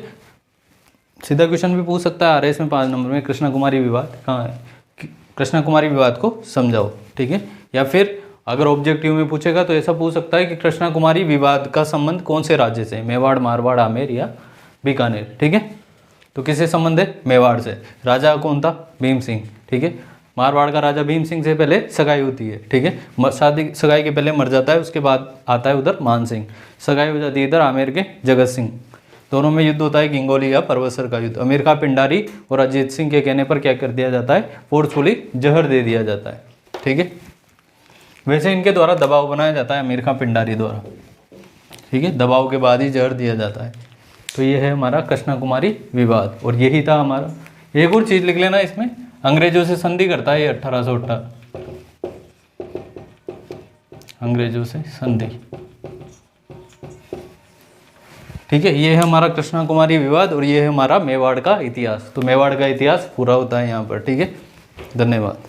सीधा क्वेश्चन भी पूछ सकता है आरएस में 5 नंबर में, कृष्णा कुमारी विवाद कहाँ है, कृष्णा कुमारी विवाद को समझाओ। ठीक है, या फिर अगर ऑब्जेक्टिव में पूछेगा तो ऐसा पूछ सकता है कि कृष्णा कुमारी विवाद का संबंध कौन से राज्य से, मेवाड़, मारवाड़, आमेर या बीकानेर। ठीक है, तो किससे संबंध है, मेवाड़ से। राजा कौन था, भीम सिंह। ठीक है, मारवाड़ का राजा भीम सिंह से पहले सगाई होती है। ठीक है, शादी सगाई के पहले मर जाता है, उसके बाद आता है उधर मान सिंह, सगाई हो जाती है इधर आमेर के जगत सिंह, दोनों में युद्ध होता है गिंगोली या परवसर का युद्ध। आमिर खां पिंडारी और अजीत सिंह के कहने पर क्या कर दिया जाता है, फोर्सफुली जहर दे दिया जाता है। ठीक है, वैसे इनके द्वारा दबाव बनाया जाता है, आमिर खां पिंडारी द्वारा। ठीक है, दबाव के बाद ही जहर दिया जाता है। तो ये है हमारा कृष्णा कुमारी विवाद, और यही था हमारा। एक और चीज़ लिख लेना इसमें, अंग्रेजों से संधि करता है ये 1818, अंग्रेजों से संधि। ठीक है, ये है हमारा कृष्णा कुमारी विवाद और ये है हमारा मेवाड़ का इतिहास। तो मेवाड़ का इतिहास पूरा होता है यहाँ पर। ठीक है, धन्यवाद।